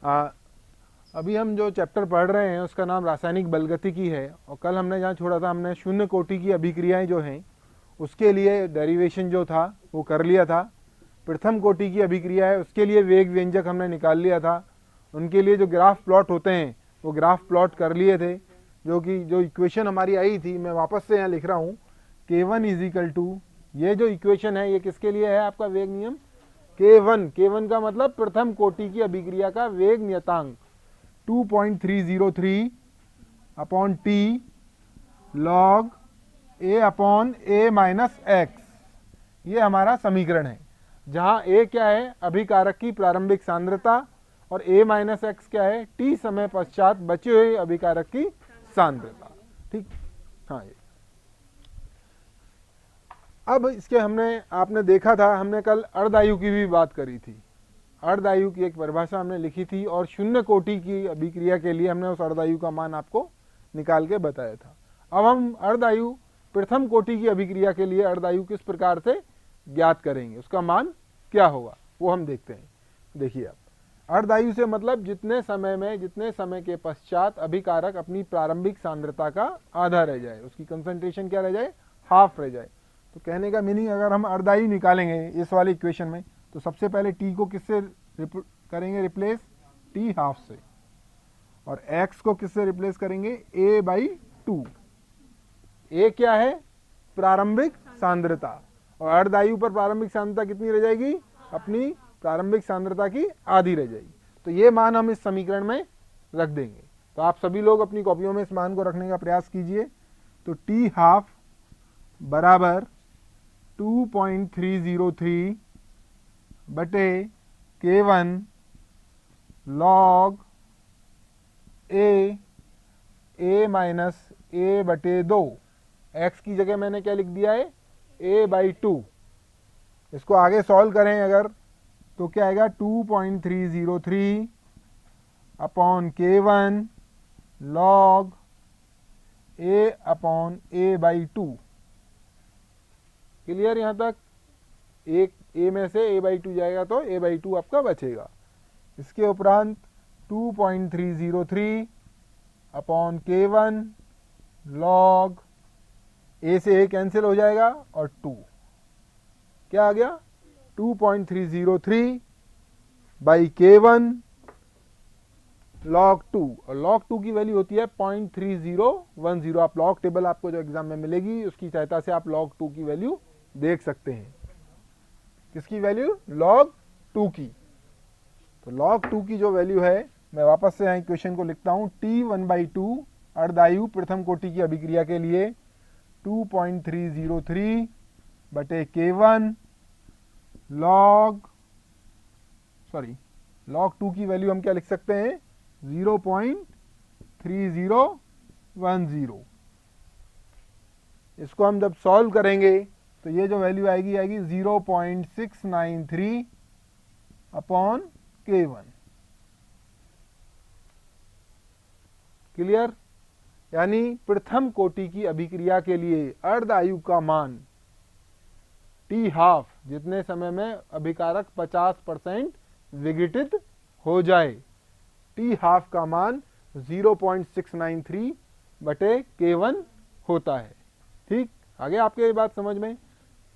अभी हम जो चैप्टर पढ़ रहे हैं उसका नाम रासायनिक बलगतिकी है, और कल हमने जहाँ छोड़ा था हमने शून्य कोटि की अभिक्रियाएं जो हैं उसके लिए डेरिवेशन जो था वो कर लिया था। प्रथम कोटि की अभिक्रिया है उसके लिए वेग व्यंजक हमने निकाल लिया था, उनके लिए जो ग्राफ प्लॉट होते हैं वो ग्राफ प्लॉट कर लिए थे। जो इक्वेशन हमारी आई थी मैं वापस से यहाँ लिख रहा हूँ, K1 इज इक्वल टू, ये जो इक्वेशन है ये किसके लिए है आपका वेग नियम, K1 का मतलब प्रथम कोटि की अभिक्रिया का वेग नियतांक 2.303 upon t log a upon a minus x, ये हमारा समीकरण है, जहां ए क्या है अभिकारक की प्रारंभिक सांद्रता और ए माइनस एक्स क्या है टी समय पश्चात बचे हुए अभिकारक की सांद्रता। ठीक, हाँ। ये अब इसके आपने देखा था हमने कल अर्धायु की भी बात करी थी, अर्धायु की एक परिभाषा हमने लिखी थी और शून्य कोटि की अभिक्रिया के लिए हमने उस अर्धायु का मान आपको निकाल के बताया था। अब हम अर्धायु प्रथम कोटि की अभिक्रिया के लिए अर्धायु किस प्रकार से ज्ञात करेंगे, उसका मान क्या होगा वो हम देखते हैं। देखिए आप, अर्धायु से मतलब जितने समय के पश्चात अभिकारक अपनी प्रारंभिक सांद्रता का आधा रह जाए, उसकी कंसंट्रेशन क्या रह जाए, हाफ रह जाए। तो कहने का मीनिंग अगर हम अर्धायु निकालेंगे इस वाले इक्वेशन में तो सबसे पहले टी को किससे करेंगे रिप्लेस, टी हाफ से, और एक्स को किससे रिप्लेस करेंगे, ए बाई टू। ए क्या है प्रारंभिक सांद्रता, और अर्धायु पर प्रारंभिक सांद्रता कितनी रह जाएगी, अपनी प्रारंभिक सांद्रता की आधी रह जाएगी। तो ये मान हम इस समीकरण में रख देंगे। तो आप सभी लोग अपनी कॉपियों में इस मान को रखने का प्रयास कीजिए। तो टी हाफ बराबर 2.303 बटे K1 लॉग ए माइनस ए बटे 2, एक्स की जगह मैंने क्या लिख दिया है a बाई 2। इसको आगे सॉल्व करें अगर तो क्या आएगा 2.303 upon K1 log a upon a by 2। Clear यहाँ तक, एक ए में से a बाई 2 जाएगा तो a बाई 2 आपका बचेगा। इसके उपरांत 2.303 अपॉन K1 लॉग a से a कैंसिल हो जाएगा और 2 क्या आ गया 2.303 बाई K1 log 2, और log 2 की वैल्यू होती है 0.3010। आप लॉग टेबल आपको जो एग्जाम में मिलेगी उसकी सहायता से आप log 2 की वैल्यू देख सकते हैं। किसकी वैल्यू, log 2 की। तो log 2 की जो वैल्यू है मैं वापस से यहाँ इक्वेशन को लिखता हूँ, T1/2 अर्धायु प्रथम कोटि की अभिक्रिया के लिए 2.303 बटे K1 log 2 की वैल्यू हम क्या लिख सकते हैं 0.3010। इसको हम जब सॉल्व करेंगे तो ये जो वैल्यू आएगी 0.693 अपॉन K1। क्लियर, यानी प्रथम कोटि की अभिक्रिया के लिए अर्धायु का मान टी हाफ, जितने समय में अभिकारक 50% विघटित हो जाए, टी हाफ का मान 0.693 बटे K1 होता है। ठीक, आगे आपके ये बात समझ में।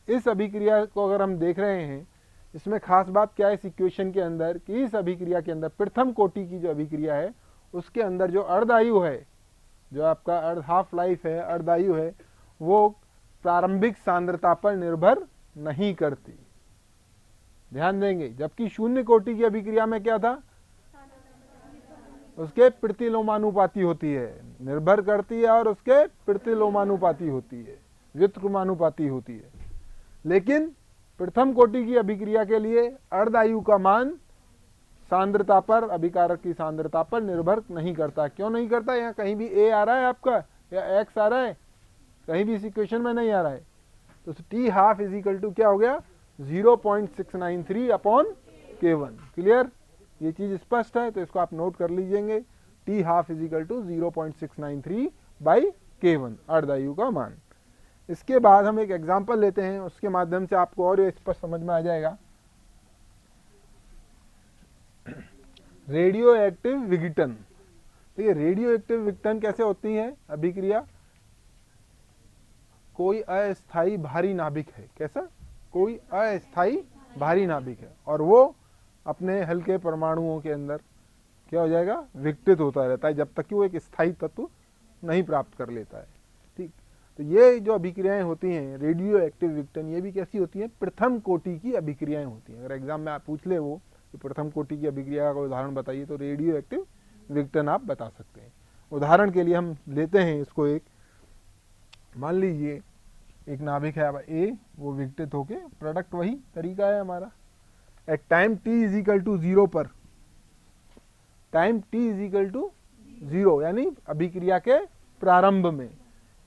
इस अभिक्रिया को अगर हम देख रहे हैं, इसमें खास बात क्या है इस इक्वेशन के अंदर कि इस अभिक्रिया के अंदर प्रथम कोटि की जो अभिक्रिया है उसके अंदर जो अर्धायु है, जो आपका हाफ लाइफ है, अर्धायु है, वो प्रारंभिक सांद्रता पर निर्भर नहीं करती, ध्यान देंगे। जबकि शून्य कोटि की अभिक्रिया में क्या था, उसके प्रतिलोमानुपाती होती है, निर्भर करती है और उसके प्रतिलोमानुपाती होती है, व्युत्क्रमानुपाती होती है। लेकिन प्रथम कोटि की अभिक्रिया के लिए अर्धायु का मान सांद्रता पर, अभिकारक की सांद्रता पर निर्भर नहीं करता। क्यों नहीं करता, यहाँ कहीं भी a आ रहा है आपका या x आ रहा है, कहीं भी इस इक्वेशन में नहीं आ रहा है। तो T half is equal to क्या हो गया 0.693 अपॉन K1। क्लियर, ये चीज स्पष्ट है तो इसको आप नोट कर लीजिएंगे, T half is equal to 0.693 by K1 अर्धायु का मान। इसके बाद हम एक एग्जांपल लेते हैं, उसके माध्यम से आपको और स्पष्ट समझ में आ जाएगा। रेडियो एक्टिव विघटन। देखिए रेडियो एक्टिव विघटन कैसे होती है अभिक्रिया, कोई अस्थाई भारी नाभिक है, कैसा, कोई अस्थाई भारी नाभिक है और वो अपने हल्के परमाणुओं के अंदर क्या हो जाएगा, विघटित होता रहता है जब तक कि वो एक स्थायी तत्व नहीं प्राप्त कर लेता है। ठीक, तो ये जो अभिक्रियाएं होती हैं रेडियो एक्टिव विघटन, ये भी कैसी होती हैं, प्रथम कोटि की अभिक्रियाएं होती हैं। अगर एग्जाम में आप पूछ ले वो कि प्रथम कोटि की अभिक्रिया का उदाहरण बताइए तो रेडियो एक्टिव विघटन आप बता सकते हैं। उदाहरण के लिए हम लेते हैं इसको, एक मान लीजिए एक नाभिक है ए, वो विघटित होके प्रोडक्ट वही तरीका है हमारा, at time T is equal to 0 पर, time T is equal to 0 यानी अभिक्रिया के प्रारंभ में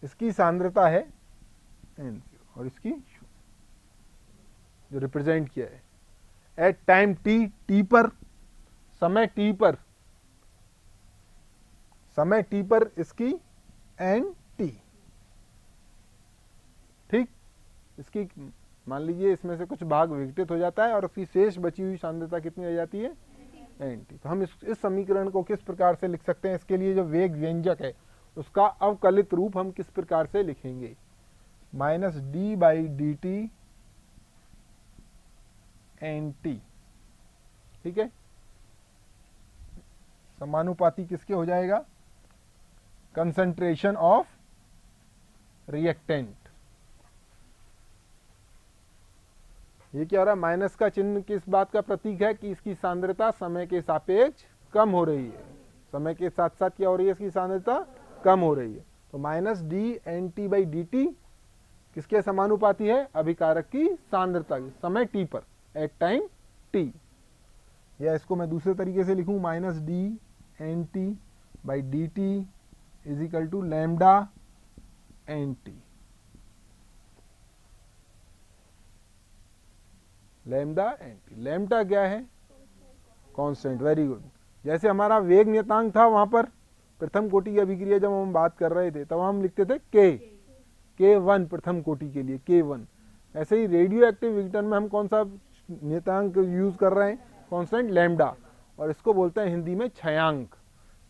इसकी सांद्रता है n0 और इसकी जो रिप्रेजेंट किया है एट टाइम टी, टी पर, समय टी पर, समय टी पर इसकी एन टी। ठीक, इसकी मान लीजिए इसमें से कुछ भाग विघटित हो जाता है और उसकी शेष बची हुई सांद्रता कितनी हो जाती है, एन टी। तो हम इस समीकरण को किस प्रकार से लिख सकते हैं, इसके लिए जो वेग व्यंजक है उसका अवकलित रूप हम किस प्रकार से लिखेंगे, minus D by D T N T. ठीक है, समानुपाती किसके हो जाएगा, कंसंट्रेशन ऑफ रिएक्टेंट। ये क्या हो रहा है, माइनस का चिन्ह किस बात का प्रतीक है कि इसकी सांद्रता समय के सापेक्ष कम हो रही है, समय के साथ साथ क्या हो रही है, इसकी सांद्रता कम हो रही है। तो minus D N T by D T किसके समानुपाती है, अभिकारक की सांद्रता की समय टी पर, एट टाइम टी। या इसको मैं दूसरे तरीके से लिखूं, minus D N T by D T is equal to lambda N T. Lambda N T, lambda क्या है, कांस्टेंट, वेरी गुड। जैसे हमारा वेग नियतांक था वहां पर प्रथम कोटि की अभिक्रिया जब हम बात कर रहे थे तब हम लिखते थे के वन प्रथम कोटि के लिए K1। ऐसे ही रेडियो एक्टिव विघटन में हम कौन सा नियतांक यूज कर रहे हैं, कांस्टेंट लैम्डा, और इसको बोलते हैं हिंदी में क्षयांक।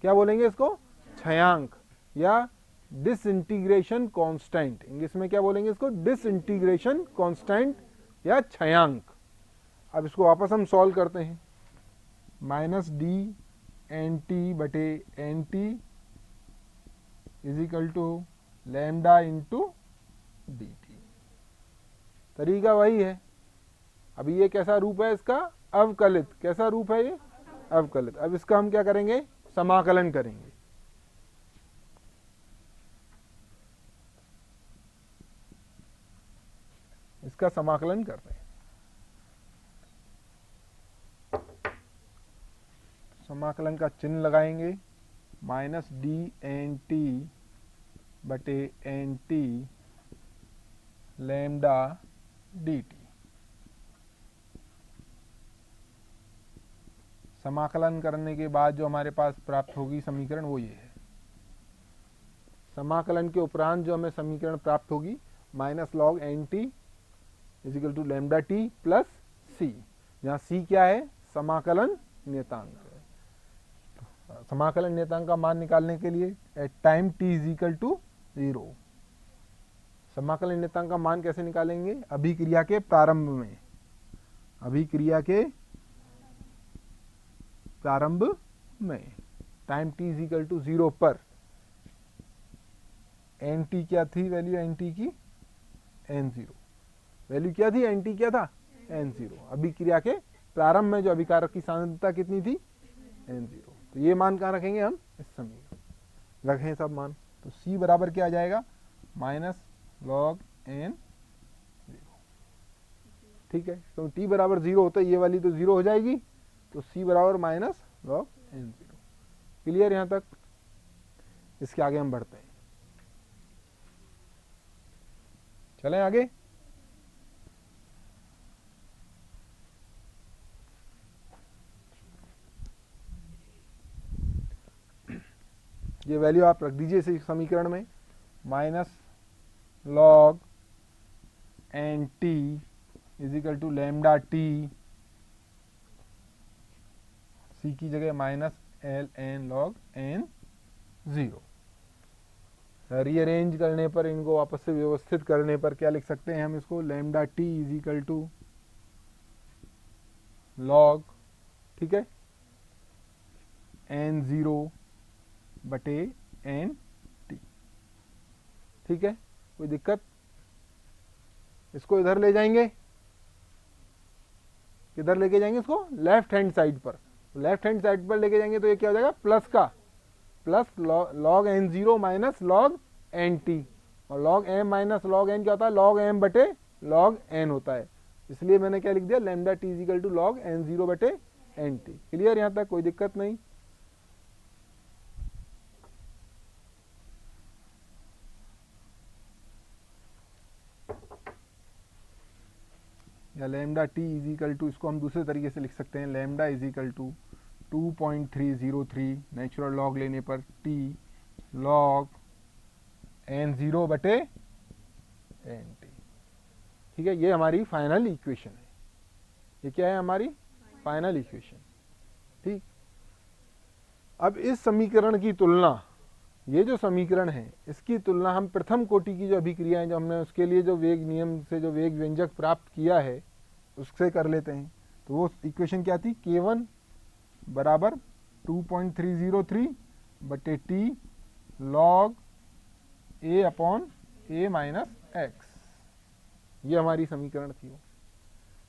क्या बोलेंगे इसको, क्षयांक या डिसइंटीग्रेशन कांस्टेंट। इंग्लिश में क्या बोलेंगे इसको, डिसइंटीग्रेशन कांस्टेंट या क्षयांक। अब इसको वापस हम सॉल्व करते हैं, माइनस डी एन टी बटे N T is equal to lambda into D T. तरीका वही है। अभी ये कैसा रूप है इसका, अवकलित। कैसा रूप है ये, अवकलित। अब इसका हम क्या करेंगे, समाकलन करेंगे। इसका समाकलन कर रहे हैं, समाकलन का चिन्ह लगाएंगे, माइनस डी एन टी बटे N T lambda D T. समाकलन करने के बाद जो हमारे पास प्राप्त होगी समीकरण वो ये है। समाकलन के उपरांत जो हमें समीकरण प्राप्त होगी, minus log N T is equal to lambda T plus C, जहाँ सी क्या है, समाकलन नियतांक है। समाकलन नियतांक का मान निकालने के लिए at time T is equal to 0, समाकलन नियतांक का मान कैसे निकालेंगे, अभिक्रिया के प्रारंभ में, अभिक्रिया के प्रारंभ में time T is equal to 0 पर एन टी क्या थी वैल्यू, एन टी की n0 वैल्यू क्या थी, एन टी क्या था, n0। अभिक्रिया के प्रारंभ में जो अभिकारक की सांद्रता कितनी थी, n0। तो ये मान कहाँ रखेंगे हम, इस समीकरण रखें सब मान। तो c बराबर क्या आ जाएगा, माइनस लॉग n 0। ठीक है, तो t बराबर 0 होता है, ये वाली तो 0 हो जाएगी, तो c बराबर माइनस लॉग n0। क्लियर यहां तक, इसके आगे हम बढ़ते हैं, चलें आगे। ये वैल्यू आप रख दीजिए इस समीकरण में, minus log N T is equal to lambda t c की जगह minus l n log N 0। Rearrange करने पर, इनको आपस से व्यवस्थित करने पर क्या लिख सकते हैं हम इसको, lambda T is equal to log, ठीक है, एन 0 बटे एन टी। ठीक है, कोई दिक्कत? इसको इधर ले जाएंगे, किधर लेके जाएंगे इसको, लेफ्ट हैंड साइड पर। लेफ्ट हैंड साइड पर लेके जाएंगे तो ये क्या हो जाएगा, प्लस का plus log N 0 minus log N T, और log M minus log N क्या होता है, लॉग एम बटे लॉग एन होता है। इसलिए मैंने क्या लिख दिया, lambda T is equal to log N 0 बटे एन टी। क्लियर यहां तक, कोई दिक्कत नहीं? या lambda T is equal to, इसको हम दूसरे तरीके से लिख सकते हैं, lambda is equal to 2.303 natural log लेने पर टी लॉग एन 0 बटे एन टी। ठीक है, ये हमारी फाइनल इक्वेशन है। ये क्या है, हमारी फाइनल इक्वेशन। ठीक, अब इस समीकरण की तुलना, ये जो समीकरण है इसकी तुलना हम प्रथम कोटि की जो अभिक्रिया है, जो हमने उसके लिए जो वेग नियम से जो वेग व्यंजक प्राप्त किया है उससे कर लेते हैं। तो वो इक्वेशन क्या थी, K1 बराबर 2.303 बटे T log a upon a minus x. ये हमारी समीकरण थी वो।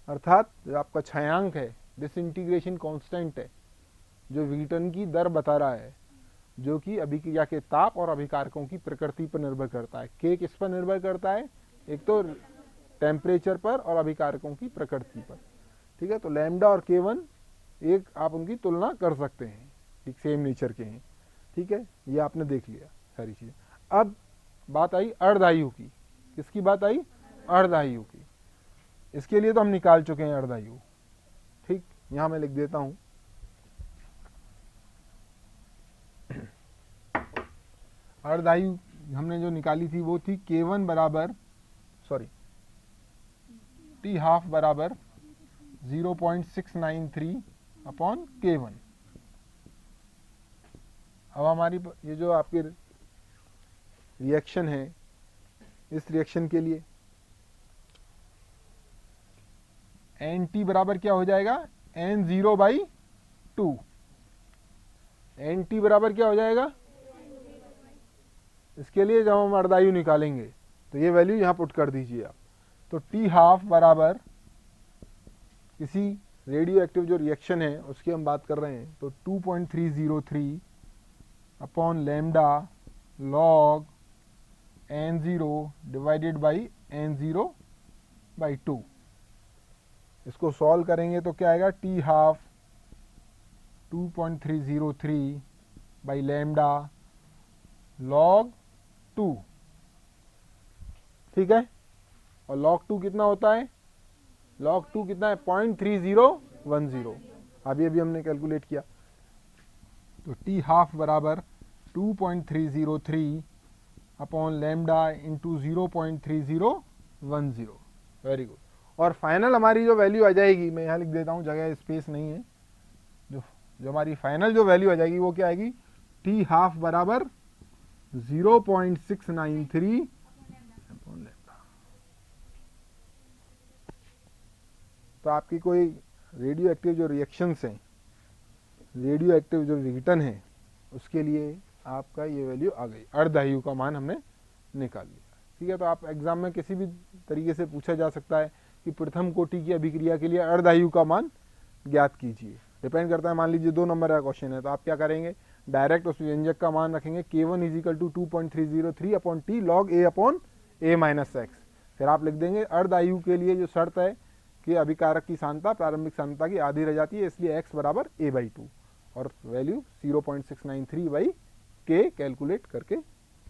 अर्थात जो आपका छायांक है, डिसइंटीग्रेशन कांस्टेंट है, जो विघटन की दर बता रहा है, जो कि अभिक्रिया के ताप और अभिकारकों की प्रकृति पर निर्भर करता है। के किस पर निर्भर करता है, एक तो टेम्परेचर पर और अभिकारकों की प्रकृति पर। ठीक है, तो लैम्डा और K1 एक आप उनकी तुलना कर सकते हैं, ठीक, सेम नेचर के हैं। ठीक है, ये आपने देख लिया सारी चीजें। अब बात आई अर्धायु की। किसकी बात आई, अर्धायु की। इसके लिए तो हम निकाल चुके हैं अर्धायु। ठीक, यहां मैं लिख देता हूं, अर्धायु हमने जो निकाली थी वो थी K1 बराबर, सॉरी, टी हाफ बराबर 0.693 अपॉन K1। अब हमारी ये जो आपकी रिएक्शन है, इस रिएक्शन के लिए एन टी बराबर क्या हो जाएगा, एन 0 बाई 2। एन टी बराबर क्या हो जाएगा, इसके लिए जब हम अर्धायु निकालेंगे तो ये वैल्यू यहां पुट कर दीजिए आप। तो टी हाफ बराबर किसी रेडियो एक्टिव जो रिएक्शन है उसकी हम बात कर रहे हैं, तो 2.303 upon lambda log N 0 divided by n 0 by 2। इसको सॉल्व करेंगे तो क्या आएगा, t half 2.303 by lambda log 2। ठीक है, और log 2 कितना होता है, log 2 कितना है, 0.3010। अभी अभी हमने कैलकुलेट किया। तो टी हाफ बराबर 2.303 upon lambda into 0.3010। Very good. और फाइनल हमारी जो वैल्यू आ जाएगी, मैं यहाँ लिख देता हूँ, जगह स्पेस नहीं है, जो हमारी फाइनल जो वैल्यू आ जाएगी वो क्या आएगी, टी हाफ बराबर 0.693 अपॉन लैम्डा। तो आपकी कोई रेडियो एक्टिव जो रिएक्शंस हैं, रेडियो एक्टिव जो विघटन है, उसके लिए आपका ये वैल्यू आ गई, अर्धायु का मान हमने निकाल लिया। ठीक है, तो आप एग्जाम में किसी भी तरीके से पूछा जा सकता है कि प्रथम कोटि की अभिक्रिया के लिए अर्धायु का मान ज्ञात कीजिए। डिपेंड करता है, मान लीजिए 2 नंबर का क्वेश्चन है तो आप क्या करेंगे, डायरेक्ट उस व्यंजक का मान रखेंगे, K1 is equal to 2.303 upon t log a upon a minus x. फिर आप लिख देंगे अर्धायु के लिए जो शर्त है कि अभिकारक की सांद्रता प्रारंभिक सांद्रता की आधी रह जाती है, इसलिए x बराबर a/2 और वैल्यू 0.693 बाई के कैलकुलेट करके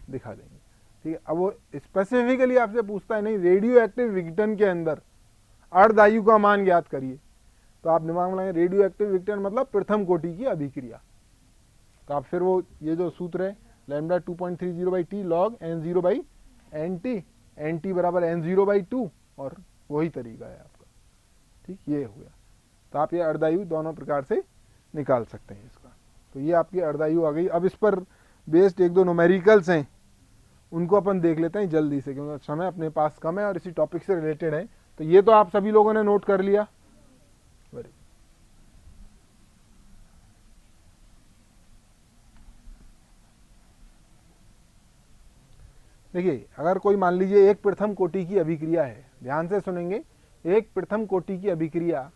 दिखा देंगे। ठीक है, अब वो स्पेसिफिकली आपसे पूछता है, नहीं रेडियो एक्टिव विघटन के अंदर अर्धायु का मान ज्ञात करिए, तो आप दिमाग में लगाएंगे रेडियो एक्टिव विघटन मतलब प्रथम कोटि की अभिक्रिया। तो आप फिर वो ये जो सूत्र है lambda 2.30 by t log N 0 by n t बराबर एन 0 बाई 2, और वही तरीका है आपका। ठीक, ये हो गया। तो आप ये अर्धायु दोनों प्रकार से निकाल सकते हैं इसका। तो ये आपकी अर्धायु आ गई। अब इस पर बेस्ड एक दो न्यूमेरिकल्स हैं, उनको अपन देख लेते हैं जल्दी से, क्योंकि समय अपने पास कम है और इसी टॉपिक से रिलेटेड है। तो ये तो आप सभी लोगों ने नोट कर लिया। देखिए, अगर कोई मान लीजिए एक प्रथम कोटि की अभिक्रिया है, ध्यान से सुनेंगे, एक प्रथम कोटि की अभिक्रिया,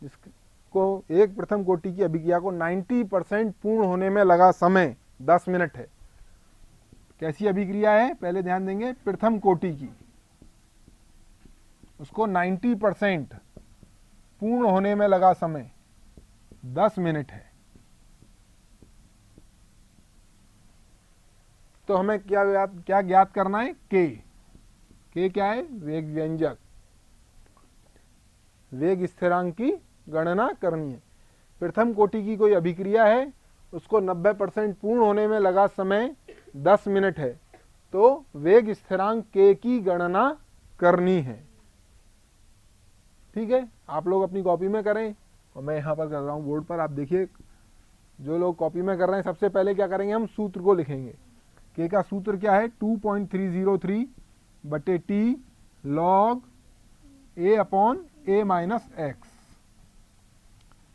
जिसको एक प्रथम कोटि की अभिक्रिया को 90% पूर्ण होने में लगा समय 10 मिनट है। कैसी अभिक्रिया है, पहले ध्यान देंगे, प्रथम कोटि की, उसको 90% पूर्ण होने में लगा समय 10 मिनट है। तो हमें क्या ज्ञात करना है, के क्या है, वेग व्यंजक, वेग स्थिरांक की गणना करनी है। प्रथम कोटि की कोई अभिक्रिया है, उसको 90% पूर्ण होने में लगा समय 10 मिनट है, तो वेग स्थिरांक के की गणना करनी है। ठीक है, आप लोग अपनी कॉपी में करें और मैं यहां पर कर रहा हूं बोर्ड पर। आप देखिए, जो लोग कॉपी में कर रहे हैं, सबसे पहले क्या करेंगे, हम सूत्र को लिखेंगे। के का सूत्र क्या है, 2.303 बटे T log a upon a minus x.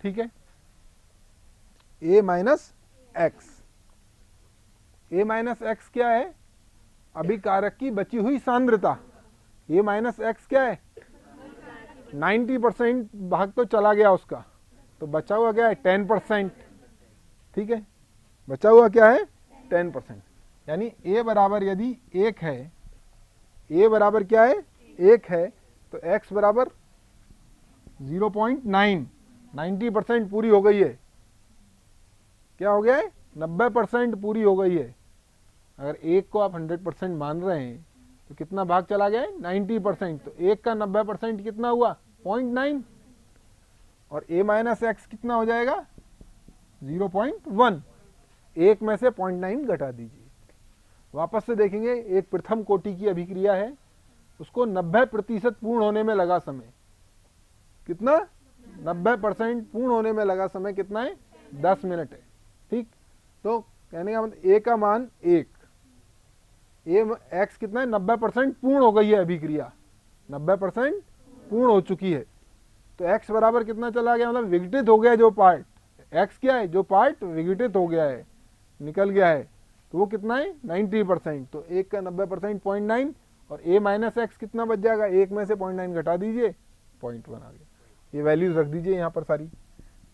ठीक है, ए माइनस एक्स, ए माइनस एक्स क्या है, अभिकारक की बची हुई सांद्रता। ए माइनस एक्स क्या है, 90% भाग तो चला गया उसका, तो बचा हुआ क्या है, 10%। ठीक है, बचा हुआ क्या है, 10%। यानी ए बराबर यदि 1 है, ए बराबर क्या है, 1 है, तो एक्स बराबर 0.9, 90% पूरी हो गई है। क्या हो गया है, 90% पूरी हो गई है। अगर 1 को आप 100% मान रहे हैं, तो कितना भाग चला गया है, 90%। तो 1 का 90% कितना हुआ, 0.9, और a माइनस एक्स कितना हो जाएगा, 0.1। 1 में से 0.9 घटा दीजिए। वापस से देखेंगे, एक प्रथम कोटि की अभिक्रिया है, उसको 90% पूर्ण होने में लगा समय कितना, 90% पूर्ण होने में लगा समय कितना है, 10 मिनट है। ठीक, तो कहने का मतलब ए का मान 1, एक्स कितना है, 90% पूर्ण हो गई है अभिक्रिया, 90% पूर्ण हो चुकी है। तो एक्स बराबर कितना चला गया, मतलब विघटित हो गया जो पार्ट, एक्स क्या है, जो पार्ट विघटित हो गया है, निकल गया है, तो वो कितना है, 90%। तो 1 का 90% 0.9, और a माइनस एक्स कितना बच जाएगा, 1 में से 0.9 घटा दीजिए, 0.1 आ गया। ये वैल्यूज रख दीजिए यहाँ पर सारी।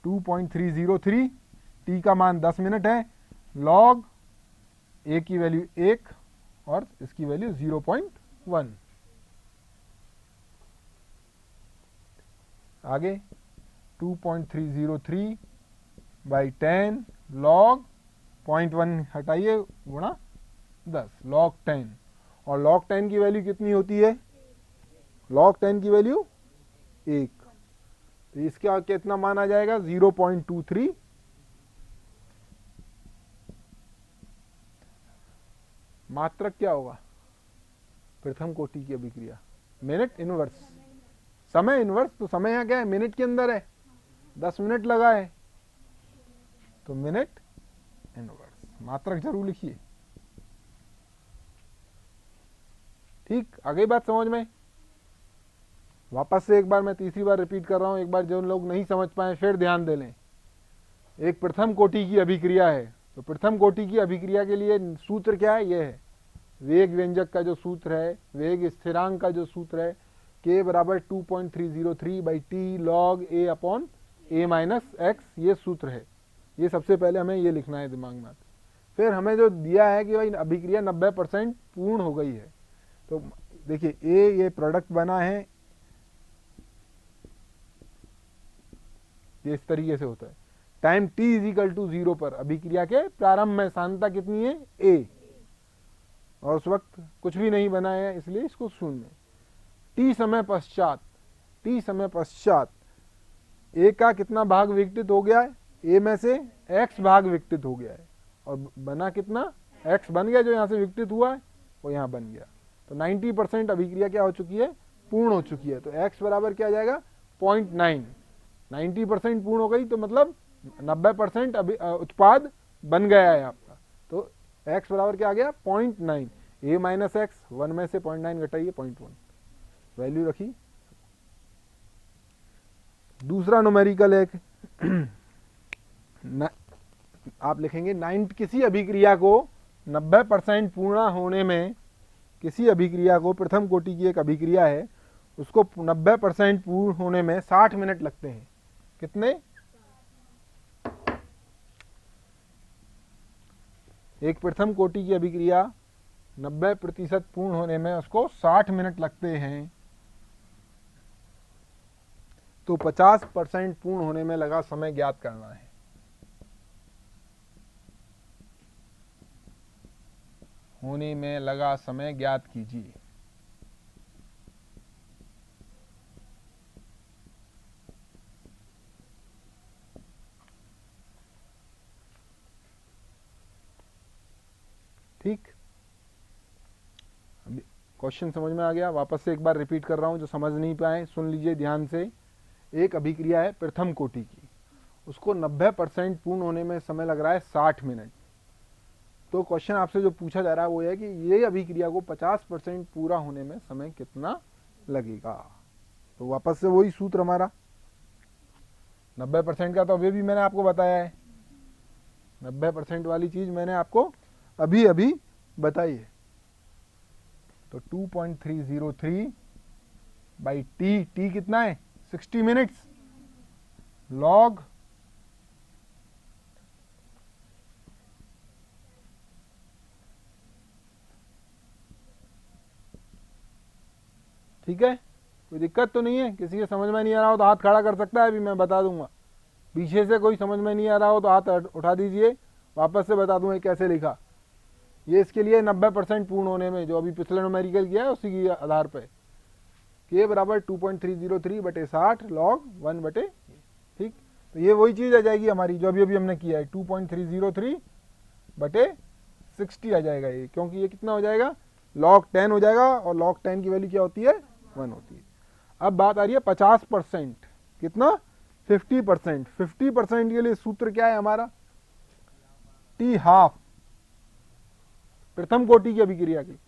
2.303, टी का मान 10 मिनट है, लॉग ए की वैल्यू 1 और इसकी वैल्यू 0.1। आगे 2.303 बाई 10 लॉग 0.1 हटाइए गुणा 10, लॉग 10। और लॉग 10 की वैल्यू कितनी होती है, लॉग 10 की वैल्यू 1, तो इसका कितना मान आ जाएगा, 0.23। मात्रक क्या होगा, प्रथम कोटि की अभिक्रिया, मिनट इनवर्स, समय इनवर्स। तो समय यहाँ क्या है, मिनट के अंदर है, 10 मिनट लगा है, तो मिनट इनवर्स। मात्रक जरूर लिखिए। ठीक, आ गई बात समझ में। वापस से एक बार मैं तीसरी बार रिपीट कर रहा हूं, एक बार जो लोग नहीं समझ पाए फिर ध्यान दे लें। एक प्रथम कोटि की अभिक्रिया है, तो प्रथम कोटि की अभिक्रिया के लिए सूत्र क्या है, यह है वेग व्यंजक का जो सूत्र है, वेग स्थिरांक का जो सूत्र है, के बराबर 2.303 by t log a upon a minus x, ये सूत्र है। ये सबसे पहले हमें ये लिखना है दिमाग में। फिर हमें जो दिया है कि भाई अभिक्रिया 90% पूर्ण हो गई है, तो देखिए ए ये प्रोडक्ट बना है, ये इस तरीके से होता है। टाइम t = 0 पर अभिक्रिया के प्रारंभ में सांद्रता कितनी है, a, और उस वक्त कुछ भी नहीं बना है, इसलिए इसको शून्य। t समय पश्चात a का कितना भाग विघटित हो गया है, a में से x भाग विघटित हो गया है, और बना कितना, x बन गया, जो यहाँ से विघटित हुआ है वो यहाँ बन गया। तो 90% अभिक्रिया क्या हो चुकी है, पूर्ण हो चुकी है। तो x बराबर क्या आ जाएगा, 0.9। 90% पूर्ण हो गई, तो मतलब 90% उत्पाद बन गया है आपका। तो x बराबर क्या आ गया 0.9, a माइनस एक्स, 1 में से 0.9 घटाइए 0.1, वैल्यू रखी। दूसरा न्यूमेरिकल है आप लिखेंगे किसी अभिक्रिया को 90% पूर्ण होने में, किसी अभिक्रिया को, प्रथम कोटि की एक अभिक्रिया है, उसको 90% पूर्ण होने में 60 मिनट लगते हैं। कितने? एक प्रथम कोटि की अभिक्रिया 90% पूर्ण होने में उसको 60 मिनट लगते हैं। तो 50% पूर्ण होने में लगा समय ज्ञात करना है। होने में लगा समय ज्ञात कीजिए। ठीक, क्वेश्चन समझ में आ गया? वापस से एक बार रिपीट कर रहा हूं, जो समझ नहीं पाए सुन लीजिए ध्यान से। एक अभिक्रिया है प्रथम कोटि की, उसको 90% पूर्ण होने में समय लग रहा है 60 मिनट। तो क्वेश्चन आपसे जो पूछा जा रहा है वो है कि ये अभिक्रिया को 50% पूरा होने में समय कितना लगेगा। तो वापस से वही सूत्र हमारा 90% का तो अभी भी मैंने आपको बताया है, 90% वाली चीज मैंने आपको अभी अभी बताई है। तो 2.303 बाई टी कितना है 60 मिनट्स, लॉग ठीक है, कोई दिक्कत तो नहीं है? किसी के समझ में नहीं आ रहा हो तो हाथ खड़ा कर सकता है, अभी मैं बता दूंगा। पीछे से कोई समझ में नहीं आ रहा हो तो हाथ उठा दीजिए, वापस से बता दूं कैसे लिखा। ये इसके लिए 90% पूर्ण होने में, जो अभी पिछले न्यूमेरिकल किया है उसी के आधार पर, के बराबर 2.303 बटे 60 लॉग 1 बटे। ठीक, तो ये वही चीज आ जाएगी हमारी जो अभी अभी हमने किया है, 2.303 बटे 60 आ जाएगा ये, क्योंकि ये कितना हो जाएगा log 10 हो जाएगा, और log 10 की वैल्यू क्या होती है 1 होती है। अब बात आ रही है 50%, कितना 50%। 50% के लिए सूत्र क्या है हमारा, टी हाफ, प्रथम कोटि की अभिक्रिया की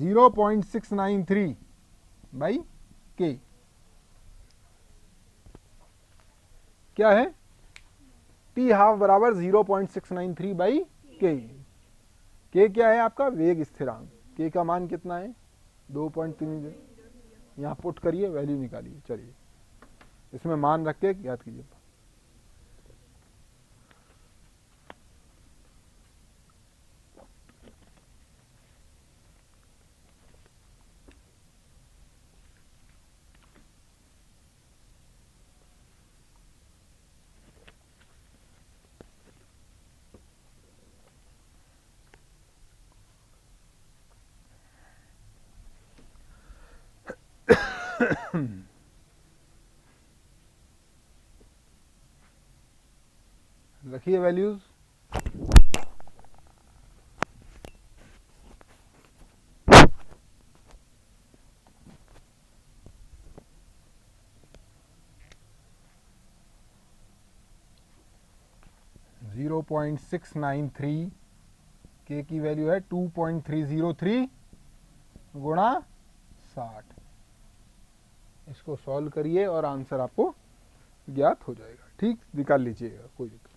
0.693 बाई के। क्या है टी हाफ बराबर 0.693 बाई के क्या है आपका वेग स्थिरांक, के का मान कितना है 2.3, यहाँ पुट करिए वैल्यू निकालिए। चलिए इसमें मान रख के याद कीजिए। रखिए वैल्यूज। जीरो 0.693 के की वैल्यू है 2.303 गुणा 60। इसको सॉल्व करिए और आंसर आपको ज्ञात हो जाएगा। ठीक, निकाल लीजिएगा, कोई दिक्कत।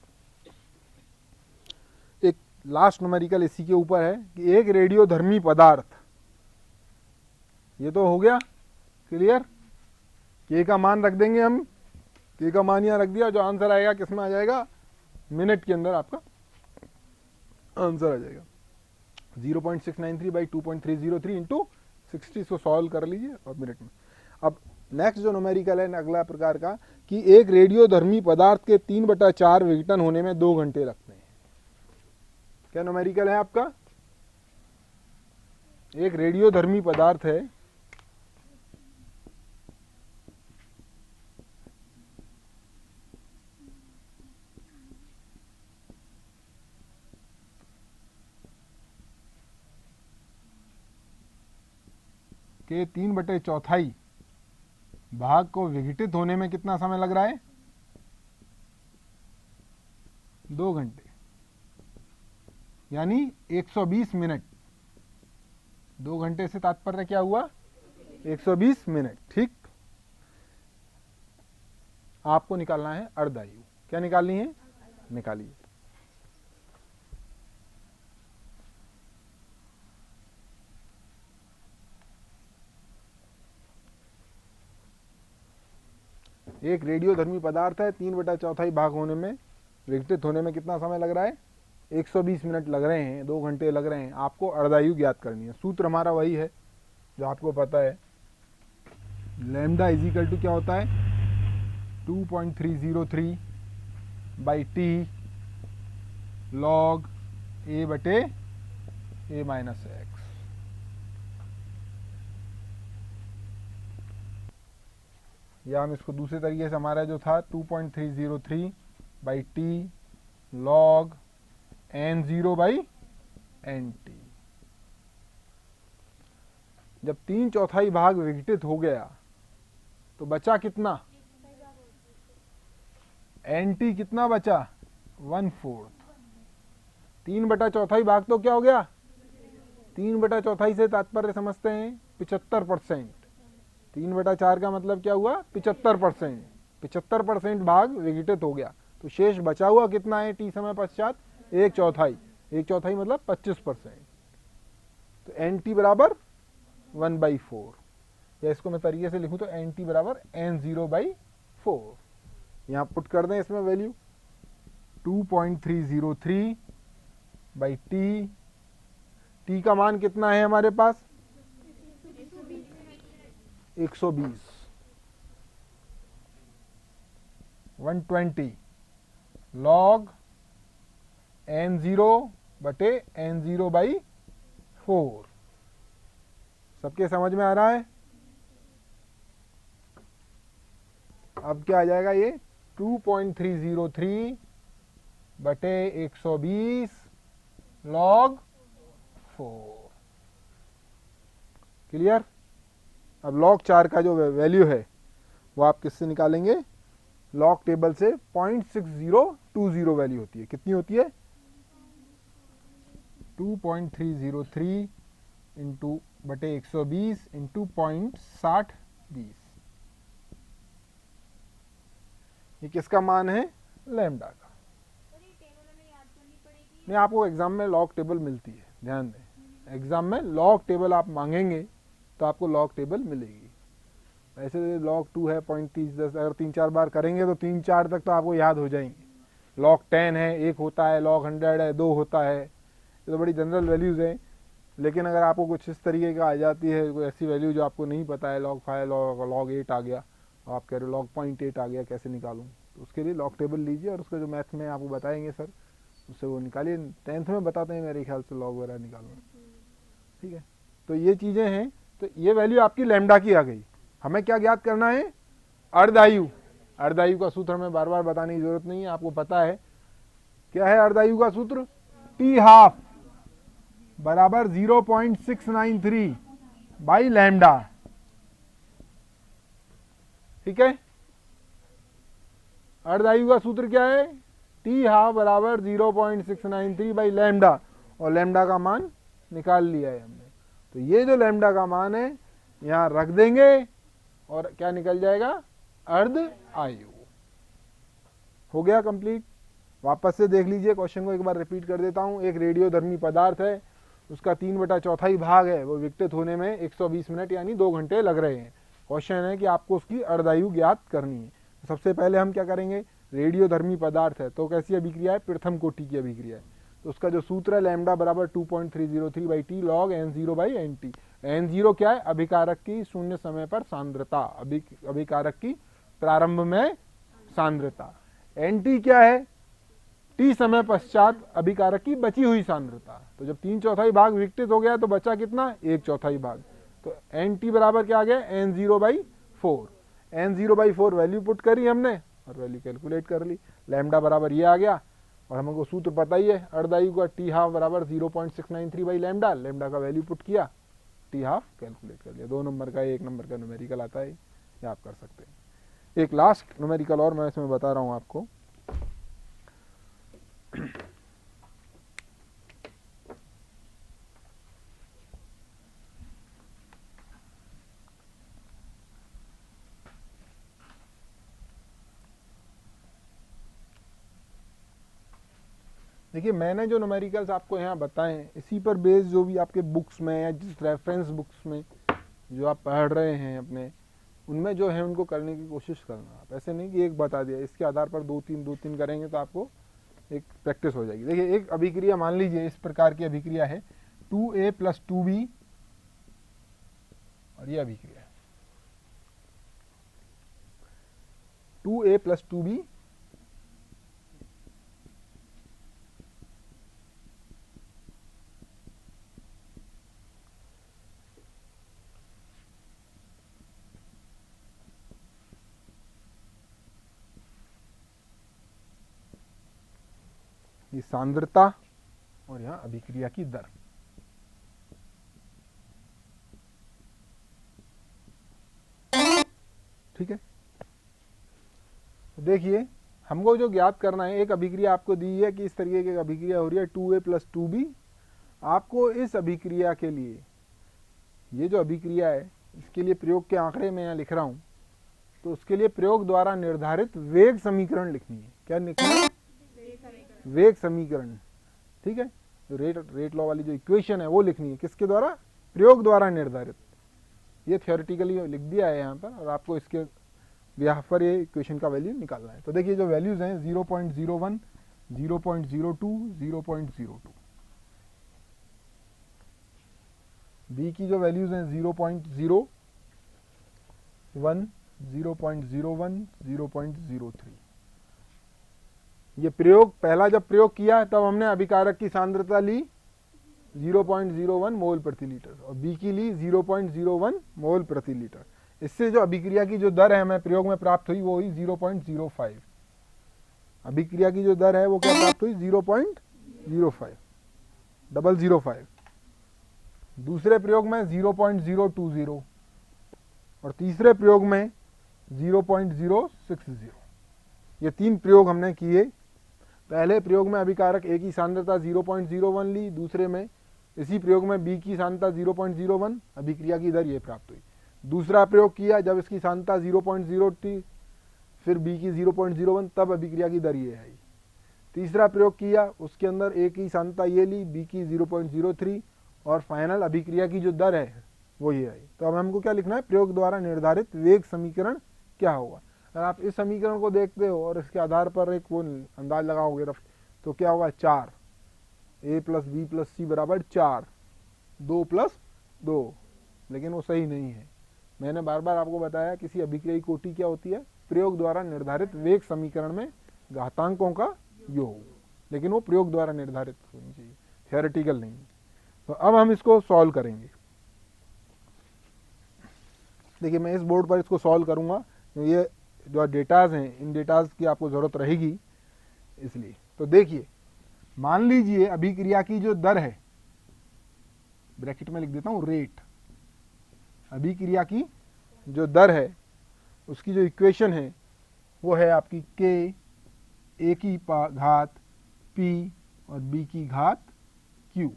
एक लास्ट न्यूमेरिकल इसी के ऊपर है कि एक रेडियोधर्मी पदार्थ, ये तो हो गया क्लियर। के का मान रख देंगे हम, के का मान यहाँ रख दिया, जो आंसर आएगा किसमें आ जाएगा, मिनट के अंदर आपका आंसर आ जाएगा 0.693 बाई 2.303 इंटू 60। इसको सॉल्व कर लीजिए और मिनट में। अब नेक्स्ट जो न्यूमेरिकल है अगला प्रकार का, कि एक रेडियोधर्मी पदार्थ के 3/4 विघटन होने में 2 घंटे लगते हैं। क्या न्यूमेरिकल है आपका, एक रेडियोधर्मी पदार्थ है, के 3/4 भाग को विघटित होने में कितना समय लग रहा है 2 घंटे यानी 120 मिनट। 2 घंटे से तात्पर्य क्या हुआ? 120 मिनट। ठीक, आपको निकालना है अर्धायु। क्या निकालनी है? निकालिए। एक रेडियोधर्मी पदार्थ है, 3/4 भाग होने में, विघटित होने में कितना समय लग रहा है? 120 मिनट लग रहे हैं, 2 घंटे लग रहे हैं। आपको अर्धायु ज्ञात करनी है। सूत्र हमारा वही है जो आपको पता है, लैम्डा इज इक्वल टू क्या होता है? 2.303 बाई टी लॉग ए बटे ए माइनस एक्स। या हम इसको दूसरे तरीके से, हमारा जो था 2.303 by t log n0 by nt। जब 3/4 भाग विघटित हो गया तो बचा कितना? nt कितना बचा? 1/4। 3/4 भाग तो क्या हो गया? 3/4 से तात्पर्य समझते हैं 75%। 3/4 का मतलब क्या हुआ? 75%। 75% भाग विघटित हो गया तो शेष बचा हुआ कितना है टी समय पश्चात? 1/4। 1/4 मतलब 25%। तो nt बराबर 1/4। या इसको मैं तरीके से लिखूं तो nt बराबर n0/4। यहां पुट कर दें इसमें वैल्यू 2.303 बाई टी का मान कितना है हमारे पास? 120। 120 लॉग n0 बटे n0/4। सबके समझ में आ रहा है? अब क्या आ जाएगा ये? 2.303 बटे 120 लॉग 4। क्लियर? अब लॉग 4 का जो वैल्यू है वो आप किससे निकालेंगे? लॉग टेबल से 0.6020 वैल्यू होती है। कितनी होती है? 2.303 इंटू बटे 120 इंटू 0.6020। ये किसका मान है? लैम्डा का। नहीं, आपको एग्जाम में लॉग टेबल मिलती है, ध्यान दें। एग्जाम में लॉग टेबल आप मांगेंगे तो आपको लॉग टेबल मिलेगी। ऐसे लॉग 2 है 0.30, अगर 3-4 बार करेंगे तो 3-4 तक तो आपको याद हो जाएंगे। लॉग 10 है 1 होता है, लॉग 100 है 2 होता है। ये तो बड़ी जनरल वैल्यूज़ हैं। लेकिन अगर आपको कुछ इस तरीके का आ जाती है, कोई ऐसी वैल्यू जो आपको नहीं पता है, लॉग 5 लॉग 8 आ गया, आप कह रहे हो लॉग 0.8 आ गया, कैसे निकालूं? तो उसके लिए लॉग टेबल लीजिए और उसका जो मैथ में आपको बताएंगे सर, उससे वो निकालिए। 10th में बताते हैं मेरे ख्याल से लॉग वगैरह निकालना। ठीक है, तो ये चीज़ें हैं। तो ये वैल्यू आपकी लैम्डा की आ गई। हमें क्या ज्ञात करना है? अर्धायु। अर्धायु का सूत्र हमें बार बार बताने की जरूरत नहीं है, आपको पता है। क्या है अर्धायु का सूत्र? टी हाफ बराबर 0.693 बाई लैम्डा। ठीक है, अर्धायु का सूत्र क्या है? टी हाफ बराबर 0.693 बाई लैम्डा। और लैम्डा का मान निकाल लिया है हमने। तो ये जो लैम्डा का मान है यहां रख देंगे और क्या निकल जाएगा? अर्ध आयु। हो गया कंप्लीट। वापस से देख लीजिए क्वेश्चन को, एक बार रिपीट कर देता हूं। एक रेडियोधर्मी पदार्थ है, उसका 3/4 भाग है, वो विघटित होने में 120 मिनट यानी 2 घंटे लग रहे हैं। क्वेश्चन है कि आपको उसकी अर्धायु ज्ञात करनी है। तो सबसे पहले हम क्या करेंगे? रेडियोधर्मी पदार्थ है तो कैसी अभिक्रिया है? प्रथम कोटि की अभिक्रिया है। तो उसका जो सूत्र है लैम्डा बराबर 2.303 by t log n0 by nt। n0 क्या है? अभिकारक की शून्य समय पर सांद्रता, अभिकारक की प्रारंभ में सांद्रता। nt क्या है? टी समय पश्चात अभिकारक की बची हुई सांद्रता। तो जब 3/4 भाग विघटित हो गया तो बचा कितना? 1/4 भाग। तो nt बराबर क्या आ गया? n0/4। n0/4 वैल्यू पुट करी हमने और वैल्यू कैलकुलेट कर ली। लैम्डा बराबर ये आ गया और हमको सूत्र पता ही है अर्धायु का, टी हाफ बराबर 0.693 बाई लैम्डा। लैम्डा का वैल्यू पुट किया, टी हाफ कैलकुलेट कर लिया। 2 नंबर का 1 नंबर का न्यूमेरिकल आता है, ये आप कर सकते हैं। एक लास्ट न्यूमेरिकल और मैं इसमें बता रहा हूँ आपको। देखिए मैंने जो न्यूमेरिकल्स आपको यहाँ बताए हैं इसी पर बेस जो भी आपके बुक्स में या जिस रेफरेंस बुक्स में जो आप पढ़ रहे हैं अपने, उनमें जो है उनको करने की कोशिश करना। आप ऐसे नहीं कि एक बता दिया इसके आधार पर दो तीन करेंगे तो आपको एक प्रैक्टिस हो जाएगी। देखिए एक अभिक्रिया मान लीजिए इस प्रकार की अभिक्रिया है 2a + 2b, और ये अभिक्रिया 2a + 2b ये सांद्रता और यहाँ अभिक्रिया की दर। ठीक है, तो देखिए हमको जो ज्ञात करना है, एक अभिक्रिया आपको दी है कि इस तरीके की अभिक्रिया हो रही है 2a + 2b। आपको इस अभिक्रिया के लिए, ये जो अभिक्रिया है इसके लिए प्रयोग के आंकड़े में यहाँ लिख रहा हूँ, तो उसके लिए प्रयोग द्वारा निर्धारित वेग समीकरण लिखनी है। क्या लिखना है? वेग समीकरण। ठीक है, तो रेट लॉ वाली जो इक्वेशन है वो लिखनी है किसके द्वारा? प्रयोग द्वारा निर्धारित। ये थियोरेटिकली लिख दिया है यहाँ पर, और आपको इसके यहाँ पर ये इक्वेशन का वैल्यू निकालना है। तो देखिए जो वैल्यूज हैं 0.01, 0.02, 0.02। बी की जो वैल्यूज हैं 0.01, 0.01, 0.03। ये प्रयोग पहला जब प्रयोग किया तब हमने अभिकारक की सांद्रता ली 0.01 मोल प्रति लीटर और बी की ली 0.01 मोल प्रति लीटर। इससे जो अभिक्रिया की जो दर है हमें प्रयोग में प्राप्त हुई वो हुई 0.05। अभिक्रिया की जो दर है वो क्या प्राप्त हुई? 0.05, 005। दूसरे प्रयोग में 0.020 और तीसरे प्रयोग में 0.060। ये तीन प्रयोग हमने किए। पहले प्रयोग में अभिकारक ए की सांद्रता 0.01 ली, दूसरे में इसी प्रयोग में बी की सांद्रता 0.01, अभिक्रिया की दर ये प्राप्त हुई। दूसरा प्रयोग किया जब इसकी सांद्रता 0.0 थी, फिर बी की 0.01, तब अभिक्रिया की दर ये आई। तीसरा प्रयोग किया उसके अंदर ए की सांद्रता ये ली, बी की 0.03, और फाइनल अभिक्रिया की जो दर है वो ये आई। तो अब हमको क्या लिखना है? प्रयोग द्वारा निर्धारित वेग समीकरण क्या होगा। अगर आप इस समीकरण को देखते हो और इसके आधार पर एक वो अंदाज लगाओगे रफ, तो क्या होगा? 4, a + b + c बराबर 4, 2 + 2। लेकिन वो सही नहीं है। मैंने बार बार आपको बताया किसी अभिक्रिया की कोटि क्या होती है? प्रयोग द्वारा निर्धारित वेग समीकरण में घातांकों का योग, लेकिन वो प्रयोग द्वारा निर्धारित होनी चाहिए, थियोरेटिकल नहीं। तो अब हम इसको सॉल्व करेंगे। देखिए मैं इस बोर्ड पर इसको सॉल्व करूंगा, तो ये जो डेटाज हैं इन डेटाज की आपको ज़रूरत रहेगी इसलिए। तो देखिए मान लीजिए अभिक्रिया की जो दर है, ब्रैकेट में लिख देता हूँ रेट, अभिक्रिया की जो दर है उसकी जो इक्वेशन है वो है आपकी k a की घात p और b की घात q।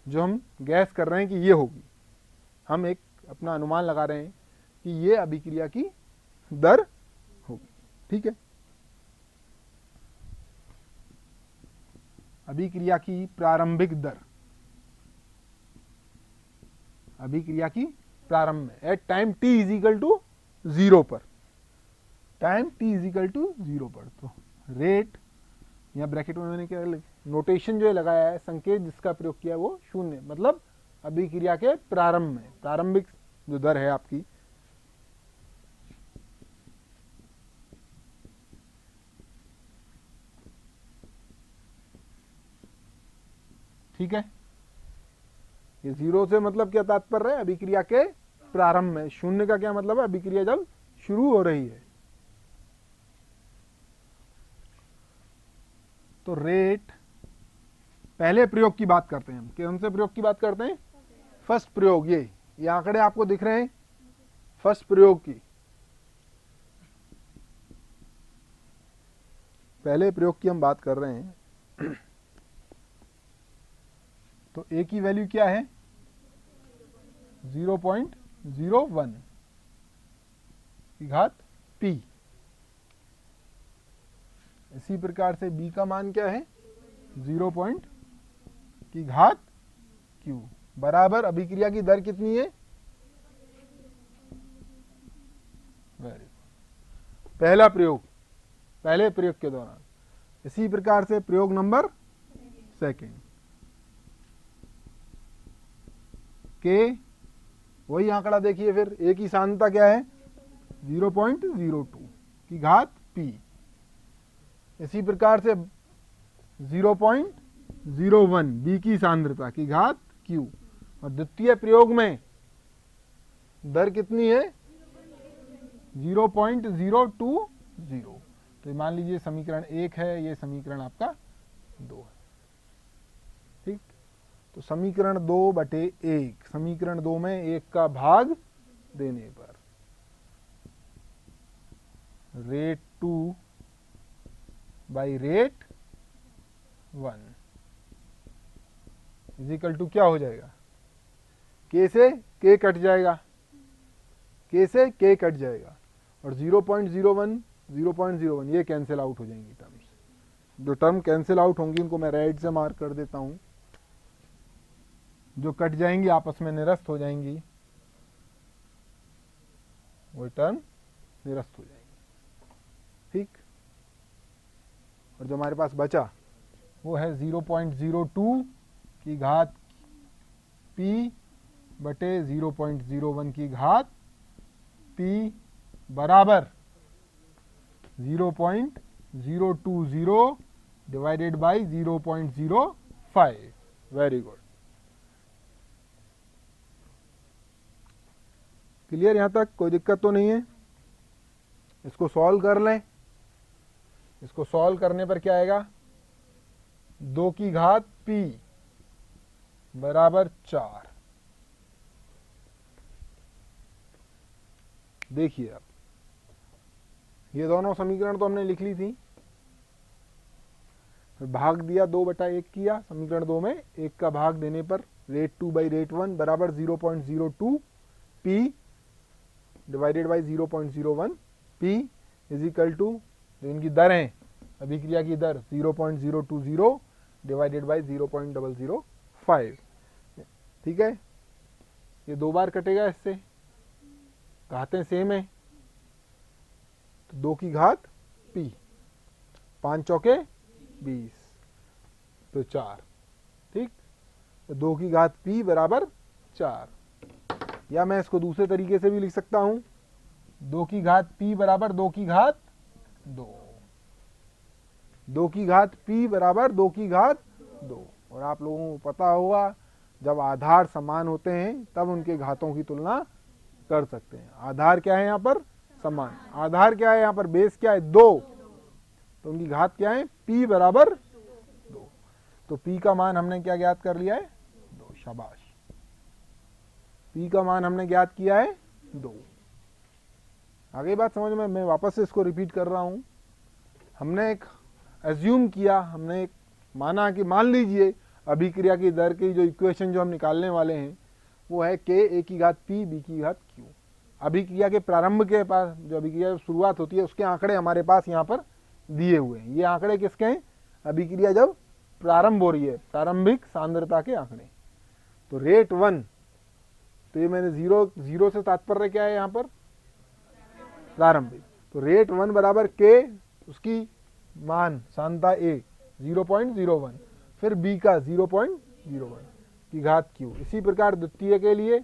जो हम गैस कर रहे हैं कि ये होगी, हम एक अपना अनुमान लगा रहे हैं कि ये अभिक्रिया की दर होगी। ठीक है, अभिक्रिया की प्रारंभिक दर, अभिक्रिया की प्रारंभ में एट टाइम t = 0 पर, टाइम t = 0 पर। तो रेट या ब्रैकेट में मैंने क्या नोटेशन जो लगाया है, संकेत जिसका प्रयोग किया वो 0, मतलब अभिक्रिया के प्रारंभ में प्रारंभिक जो दर है आपकी। ठीक है, ये 0 से मतलब क्या तात्पर्य है? अभिक्रिया के प्रारंभ में। 0 का क्या मतलब है? अभिक्रिया जब शुरू हो रही है। तो रेट, पहले प्रयोग की बात करते हैं हम। कौन से प्रयोग की बात करते हैं? फर्स्ट प्रयोग। ये आंकड़े आपको दिख रहे हैं फर्स्ट प्रयोग की। पहले प्रयोग की हम बात कर रहे हैं। तो ए की वैल्यू क्या है? 0.01 की घात p। इसी प्रकार से b का मान क्या है? 0 की घात q बराबर अभिक्रिया की दर कितनी है? Very good. पहला प्रयोग, पहले प्रयोग के दौरान। इसी प्रकार से प्रयोग नंबर सेकंड, के वही आंकड़ा देखिए फिर, ए की सांद्रता क्या है? 0.02 की घात p। इसी प्रकार से 0.01 बी की सांद्रता की घात q। और द्वितीय प्रयोग में दर कितनी है? 0.020। तो ये मान लीजिए समीकरण 1 है, ये समीकरण आपका 2 है। ठीक, तो समीकरण 2/1, समीकरण 2 में 1 का भाग देने पर rate 2 by rate 1 is equal to क्या हो जाएगा? के से के कट जाएगा, के से के कट जाएगा, और 0.01 ये कैंसिल आउट हो जाएंगी टर्म्स। जो टर्म कैंसिल आउट होंगी उनको मैं रेड से मार्क कर देता हूं। जो कट जाएंगी आपस में निरस्त हो जाएंगी, वो टर्म निरस्त हो जाएंगी। ठीक, और जो हमारे पास बचा वो है 0.02 की घात p बटे 0.01 की घात p बराबर 0.020 divided by 0.05। Very good, clear? यहां तक कोई दिक्कत तो नहीं है? इसको सॉल्व कर लें। इसको सॉल्व करने पर क्या आएगा? 2 की घात p बराबर 4। देखिए अब ये दोनों समीकरण तो हमने लिख ली थी, फिर भाग दिया, 2/1 किया। समीकरण 2 में 1 का भाग देने पर रेट 2 बाई रेट 1 बराबर 0.02 p divided by 0.01 p is equal to, जो इनकी दर है अभिक्रिया की दर, 0.020 डिवाइडेड बाई 0.005। ठीक है, ये 2 बार कटेगा इससे, घातें सेम है, तो 2 की घात p, 5 चौके 20, तो 4। ठीक, तो 2 की घात p बराबर 4। या मैं इसको दूसरे तरीके से भी लिख सकता हूं, 2 की घात p बराबर 2 की घात 2। 2 की घात p बराबर 2 की घात 2। और आप लोगों को पता होगा, जब आधार समान होते हैं तब उनके घातों की तुलना कर सकते हैं। आधार क्या है यहाँ पर? समान। आधार क्या है यहाँ पर? बेस क्या है? 2। तो उनकी घात क्या है? p बराबर 2। तो p का मान हमने क्या ज्ञात कर लिया है? 2। शाबाश, p का मान हमने ज्ञात किया है 2। आगे बात समझ में? मैं वापस से इसको रिपीट कर रहा हूं। हमने एक एज्यूम किया, हमने एक माना कि मान लीजिए अभिक्रिया की दर की जो इक्वेशन जो हम निकालने वाले हैं वो है k a की घात p b की घात q। अभिक्रिया के प्रारंभ के पास, जो अभिक्रिया शुरुआत होती है, उसके आंकड़े हमारे पास यहाँ पर दिए हुए हैं। ये आंकड़े किसके हैं? अभिक्रिया जब प्रारंभ हो रही है, प्रारंभिक सांद्रता के आंकड़े। तो रेट 1, तो ये मैंने 0 से तात्पर्य क्या है यहाँ पर? प्रारंभिक। तो रेट 1 बराबर k, उसकी मान सांद्रता a 0.01, फिर b का 0.01 की घात q। इसी प्रकार द्वितीय के लिए,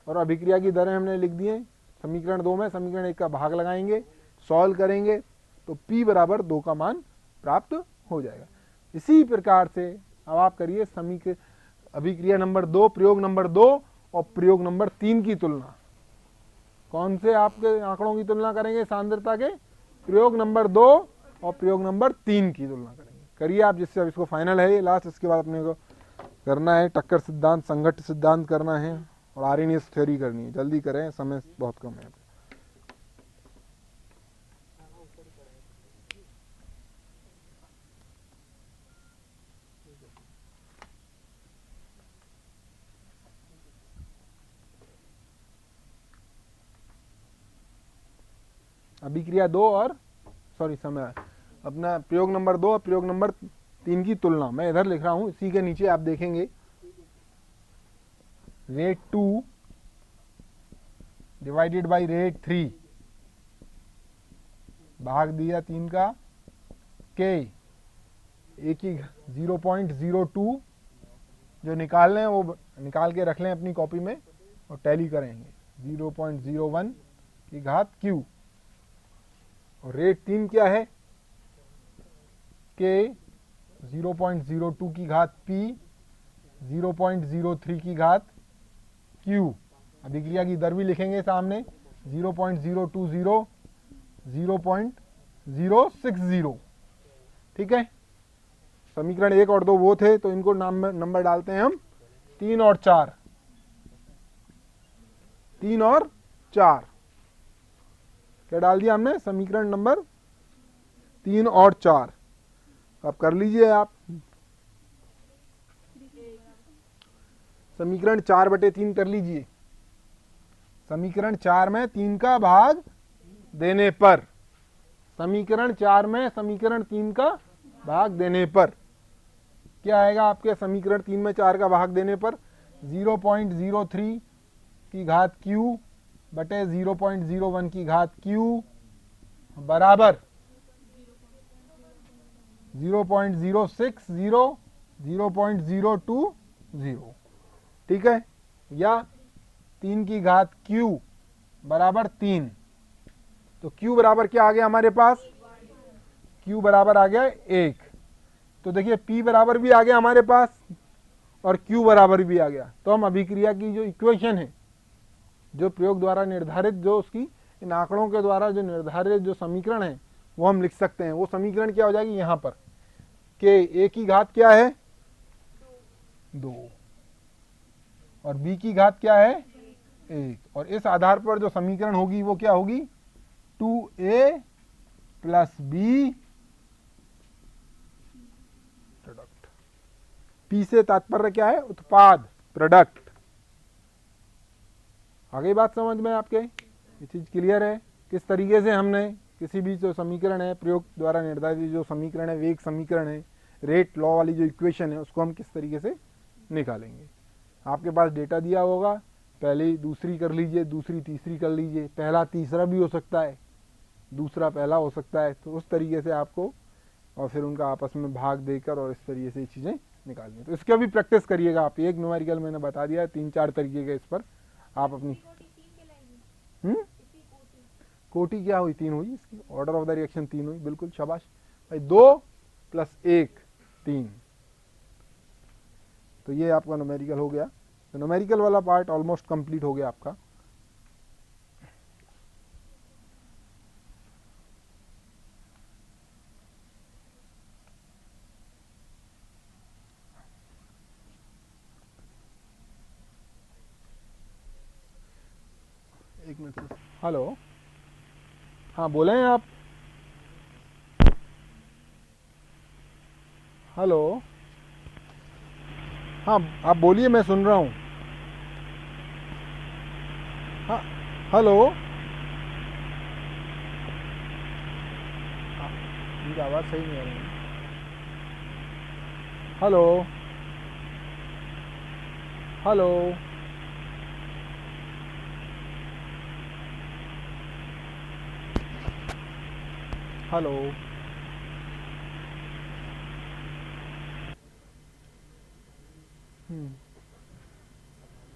और अभिक्रिया की दरें हमने लिख दी हैं समीकरण 2 में। समीकरण 1 का भाग लगाएंगे, सॉल्व करेंगे, तो p बराबर 2 का मान प्राप्त हो जाएगा। इसी प्रकार से अब आप करिए समीकरण अभिक्रिया नंबर 2, प्रयोग नंबर 2 और प्रयोग नंबर 3 की तुलना। कौन से आपके आंकड़ों की तुलना करेंगे? सांद्रता के प्रयोग नंबर 2 और प्रयोग नंबर 3 की तुलना करेंगे। करिए आप, जिससे अब इसको फाइनल है ये लास्ट। इसके बाद अपने को करना है टक्कर सिद्धांत, संघट्ट सिद्धांत करना है और आर्हेनियस थ्योरी करनी है। जल्दी करें, समय बहुत कम है। अभिक्रिया 2 और सॉरी समय अपना प्रयोग नंबर 2 और प्रयोग नंबर 3 की तुलना मैं इधर लिख रहा हूं। इसी के नीचे आप देखेंगे रेट 2 डिवाइडेड बाई रेट 3 भाग दिया 3 का के एक ही 0.02 जो निकालने हैं वो निकाल के रख लें अपनी कॉपी में और टैली करेंगे 0.01 की घात क्यू और रेट 3 क्या है के 0.02 की घात पी 0.03 की घात क्यू। अभिक्रिया की दर भी लिखेंगे सामने 0.020 0.060। ठीक है, समीकरण 1 और 2 वो थे तो इनको नंबर डालते हैं हम 3 और 4। 3 और 4 क्या डाल दिया हमने समीकरण नंबर 3 और 4। अब कर लीजिए आप समीकरण 4/3 कर लीजिए। समीकरण 4 में 3 का भाग देने पर समीकरण 4 में समीकरण 3 का भाग देने पर क्या आएगा आपके समीकरण 3 में 4 का भाग देने पर 0.03 की घात क्यू बटे 0.01 की घात क्यू बराबर 0.060 0.020। ठीक है, या 3 की घात क्यू बराबर 3। तो क्यू बराबर क्या आ गया हमारे पास क्यू बराबर आ गया 1। तो देखिए पी बराबर भी आ गया हमारे पास और क्यू बराबर भी आ गया। तो हम अभिक्रिया की जो इक्वेशन है जो प्रयोग द्वारा निर्धारित जो उसकी इन आंकड़ों के द्वारा जो निर्धारित जो समीकरण है वो हम लिख सकते हैं। वो समीकरण क्या हो जाएगी यहां पर के ए की घात क्या है 2 और बी की घात क्या है 1 और इस आधार पर जो समीकरण होगी वो क्या होगी 2a plus B product. P से तात्पर्य क्या है उत्पाद प्रोडक्ट। आगे बात समझ में आपके ये चीज क्लियर है किस तरीके से हमने किसी भी जो समीकरण है प्रयोग द्वारा निर्धारित जो समीकरण है वेग समीकरण है रेट लॉ वाली जो इक्वेशन है उसको हम किस तरीके से निकालेंगे। आपके पास डेटा दिया होगा पहली दूसरी कर लीजिए दूसरी तीसरी कर लीजिए पहला तीसरा भी हो सकता है दूसरा पहला हो सकता है। तो उस तरीके से आपको और फिर उनका आपस में भाग देकर और इस तरीके से चीज़ें निकालनी। तो इसका भी प्रैक्टिस करिएगा आप। एक न्यूमेरिकल मैंने बता दिया है 3-4 तरीके के इस पर आप अपनी कोटि क्या हुई 3 हुई इसकी ऑर्डर ऑफ द रिएक्शन 3 हुई। बिल्कुल शाबाश भाई 2 + 1 3। तो ये आपका न्यूमेरिकल हो गया। तो न्यूमेरिकल वाला पार्ट ऑलमोस्ट कंप्लीट हो गया आपका। एक मिनट हेलो हाँ बोले आप हेलो हाँ आप बोलिए मैं सुन रहा हूँ। हाँ हेलो मेरी आवाज़ सही नहीं आ रही है। हेलो हेलो हेलो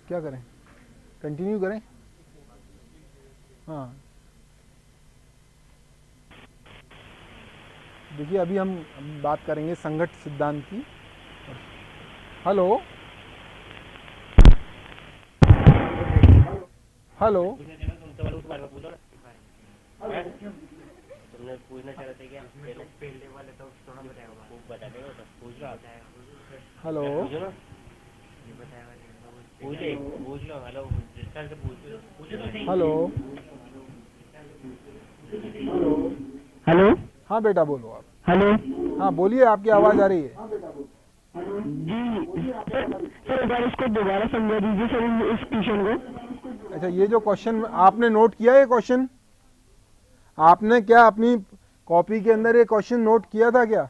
क्या करें कंटिन्यू करें। हाँ देखिए अभी हम बात करेंगे संघट्ट सिद्धांत की। हेलो हेलो तुमने पूछना चाह रहे थे क्या पहले वाले तो थोड़ा बता देगा तो पूछ रहा हेलो पूछ लो हेलो जिसका से पूछ हेलो हेलो हाँ बेटा बोलो आप। हेलो हाँ बोलिए आपकी आवाज़ आ रही है। जी सर एक बार इसको दोबारा समझा दीजिए सर इस क्वेश्चन को। अच्छा ये जो क्वेश्चन आपने नोट किया है क्वेश्चन आपने क्या अपनी कॉपी के अंदर ये क्वेश्चन नोट किया था क्या?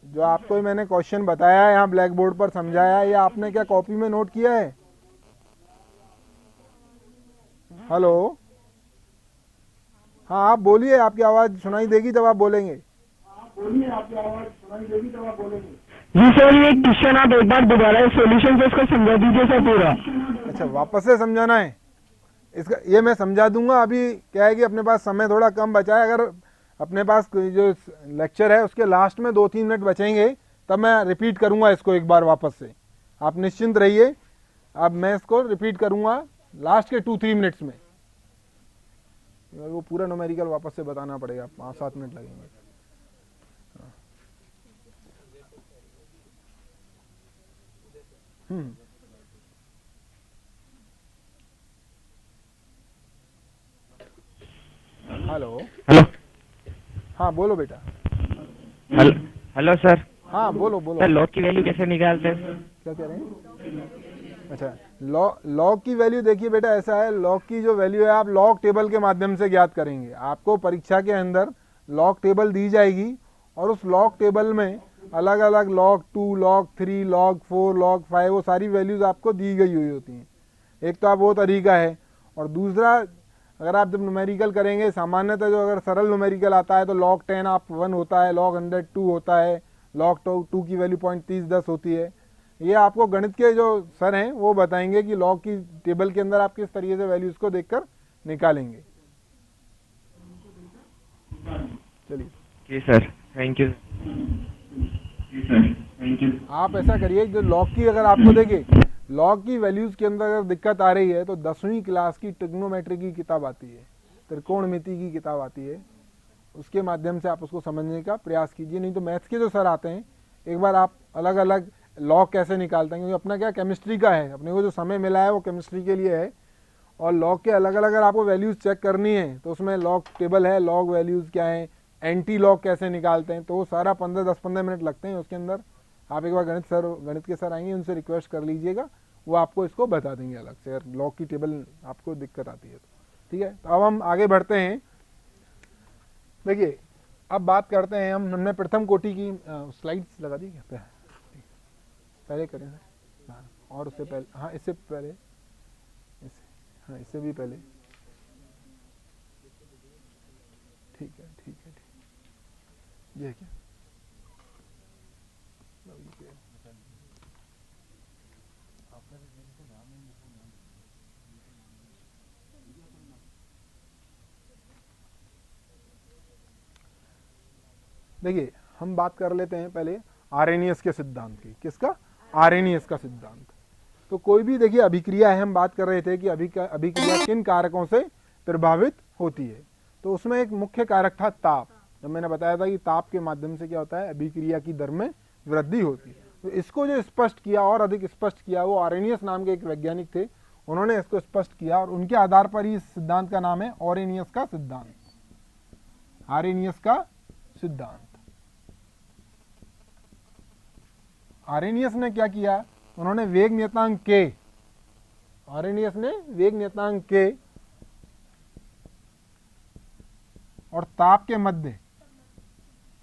जो आपको मैंने क्वेश्चन बताया है यहाँ ब्लैक बोर्ड पर समझाया है, ये आपने क्या कॉपी में नोट किया है? हेलो, हाँ आप बोलिए, आपकी आवाज सुनाई देगी जब आप बोलेंगे। जी सर, ये क्वेश्चन आप एक बार दोबारा सॉल्यूशन से इसको समझा दीजिए सर पूरा। अच्छा, वापस से समझाना है इसका? ये मैं समझा दूंगा। अभी क्या है कि अपने पास समय थोड़ा कम बचा है। अगर अपने पास जो लेक्चर है उसके लास्ट में 2-3 मिनट बचेंगे तब मैं रिपीट करूंगा इसको एक बार वापस से। आप निश्चिंत रहिए, अब मैं इसको रिपीट करूंगा लास्ट के 2-3 मिनट्स में। वो पूरा न्यूमेरिकल वापस से बताना पड़ेगा, 5-7 मिनट लगेंगे। हेलो, हेलो हाँ बोलो बेटा। Hello hello sir. हाँ बोलो बोलो। सर लॉग की वैल्यू कैसे निकालते हैं? क्या कह रहे हैं? अच्छा, लॉग की वैल्यू देखिए बेटा, ऐसा है, लॉग की जो वैल्यू है आप लॉग टेबल के माध्यम से ज्ञात करेंगे। आपको परीक्षा के अंदर लॉग टेबल दी जाएगी और उस लॉग टेबल में अलग अलग log 2, log 3, log 4, log 5 वो सारी वैल्यूज आपको दी गई हुई होती हैं। एक तो आप वो तरीका है, और दूसरा अगर आप जब न्यूमेरिकल करेंगे, सामान्यतः जो अगर सरल न्यूमेरिकल आता है तो log 10 आप 1 होता है, log 100 2 होता है, log 2 की वैल्यू 0.3010 होती है। ये आपको गणित के जो सर हैं वो बताएंगे कि लॉग की टेबल के अंदर आप किस तरीके से वैल्यूज को देखकर निकालेंगे। चलिए जी सर, थैंक यू। आप ऐसा करिए, जो लॉग की अगर आपको देखिए लॉग की वैल्यूज के अंदर अगर दिक्कत आ रही है तो 10वीं क्लास की ट्रिग्नोमेट्री की किताब आती है, त्रिकोणमिति की किताब आती है, उसके माध्यम से आप उसको समझने का प्रयास कीजिए। नहीं तो मैथ्स के जो सर आते हैं, एक बार आप अलग अलग लॉग कैसे निकालते हैं, क्योंकि अपना क्या केमिस्ट्री का है, अपने को जो समय मिला है वो केमिस्ट्री के लिए है, और लॉग के अलग अलग अगर आपको वैल्यूज चेक करनी है तो उसमें लॉग टेबल है, लॉग वैल्यूज क्या है, एंटी लॉग कैसे निकालते हैं, तो वो सारा 10-15 मिनट लगते हैं उसके अंदर। आप एक बार गणित के सर आएंगे, उनसे रिक्वेस्ट कर लीजिएगा, वो आपको इसको बता देंगे अलग से, अगर लॉग की टेबल आपको दिक्कत आती है तो। ठीक है, तो अब हम आगे बढ़ते हैं। देखिए अब बात करते हैं हमने प्रथम कोटि की स्लाइड्स लगा दी क्या? पहले करें हाँ, और उससे पहले, हाँ इससे पहले, इससे, हाँ इससे भी पहले। ठीक है ठीक है ठीक, ये क्या देखिए, हम बात कर लेते हैं पहले आर्हेनियस के सिद्धांत की। किसका? आर्हेनियस का सिद्धांत। तो कोई भी देखिए अभिक्रिया है, हम बात कर रहे थे कि अभिक्रिया किन कारकों से प्रभावित होती है, तो उसमें एक मुख्य कारक था ताप। जब मैंने बताया था कि ताप के माध्यम से क्या होता है, अभिक्रिया की दर में वृद्धि होती है। तो इसको जो स्पष्ट किया और अधिक स्पष्ट किया वो आर्हेनियस नाम के एक वैज्ञानिक थे, उन्होंने इसको स्पष्ट किया, और उनके आधार पर ही इस सिद्धांत का नाम है आर्हेनियस का सिद्धांत। आर्हेनियस का सिद्धांत। आर्हेनियस ने क्या किया, उन्होंने वेग नियतांक के, आर्हेनियस ने वेग नियतांक के और ताप के मध्य,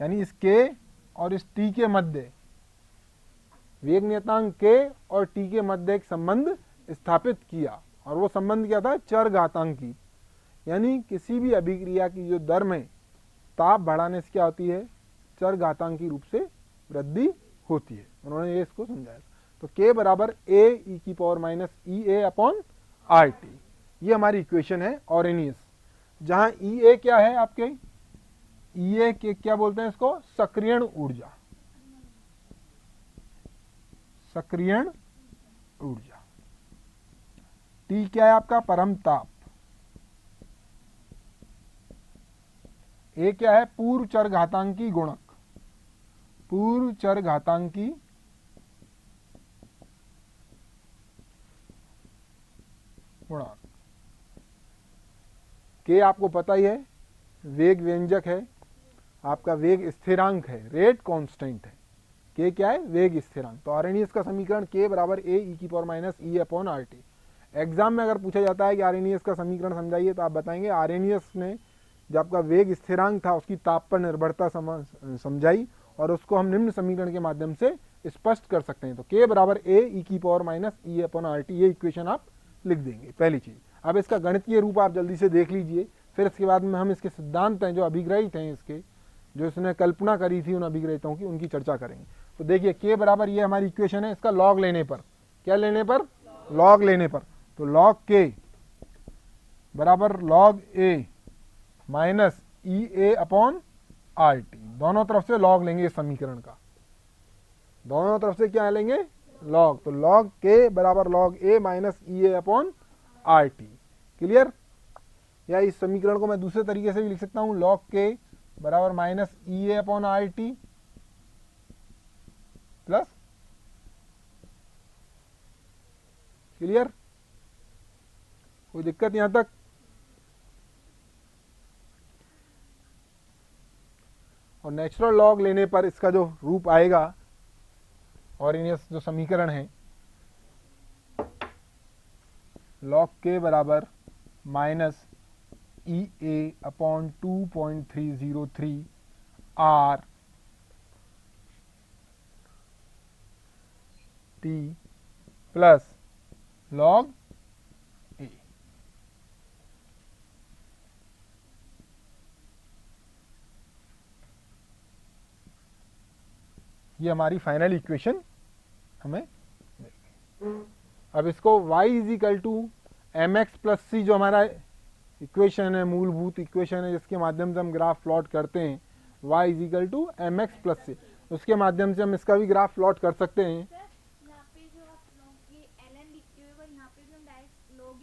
यानी इस के और इस टी के मध्य, वेग नियतांक के और टी के मध्य एक संबंध स्थापित किया, और वो संबंध क्या था? चरघातांकी। यानी किसी भी अभिक्रिया की जो दर में ताप बढ़ाने से क्या होती है? चरघातांकी रूप से वृद्धि होती है। उन्होंने ये इसको समझाया। तो k बराबर a e की पावर माइनस ई ए अपॉन आर टी, ये हमारी इक्वेशन है आर्हेनियस। जहां ई ए क्या है आपके? ई ए के क्या बोलते हैं इसको? सक्रियण ऊर्जा। सक्रियण ऊर्जा। टी क्या है आपका? परम ताप। ए क्या है? पूर्व चरघातांकी गुणक। पूर्व चरघातांकी गुणांक। के आपको पता ही है, वेग व्यंजक है, आपका वेग स्थिरांक है, रेट कांस्टेंट है। के क्या है? वेग स्थिरांक। तो आर्हेनियस का समीकरण के बराबर ए ई की power minus E upon R T. Exam में अगर पूछा जाता है कि आर्रेनियस का समीकरण समझाइए तो आप बताएंगे आर्रेनियस ने जो आपका वेग स्थिरांक था उसकी ताप पर निर्भरता समझाई और उसको हम निम्न समीकरण के माध्यम से स्पष्ट कर सकते हैं। तो k बराबर a e की power minus E upon R T, ये इक्वेशन आप लिख देंगे पहली चीज। अब इसका गणितीय रूप आप जल्दी से देख लीजिए, फिर इसके बाद में हम इसके सिद्धांत हैं जो अभिग्रहित हैं, इसके जो इसने कल्पना करी थी उन अभिग्रहितों की, उनकी चर्चा करेंगे। तो देखिए k बराबर ये हमारी इक्वेशन है, इसका लॉग लेने पर, क्या लेने पर, लॉग लेने पर, तो लॉग k बराबर log a minus E A upon R T, दोनों तरफ से लॉग लेंगे इस समीकरण का, दोनों तरफ से क्या लेंगे, लॉग। तो लॉग k बराबर log a minus E A upon R T, clear. या इस समीकरण को मैं दूसरे तरीके से भी लिख सकता हूं, लॉग k बराबर माइनस ई ए upon R T plus, clear, कोई दिक्कत यहां तक। और नेचुरल लॉग लेने पर इसका जो रूप आएगा, आर्रेनियस जो समीकरण है, लॉग k बराबर minus E A upon 2.303 R T plus log A. ये हमारी फाइनल इक्वेशन हमें मिल गई। अब इसको y is equal to M X plus C, जो हमारा इक्वेशन है, मूलभूत इक्वेशन है जिसके माध्यम से हम ग्राफ प्लॉट करते हैं, y is equal to M X plus C, उसके माध्यम से हम इसका भी ग्राफ प्लॉट कर सकते हैं।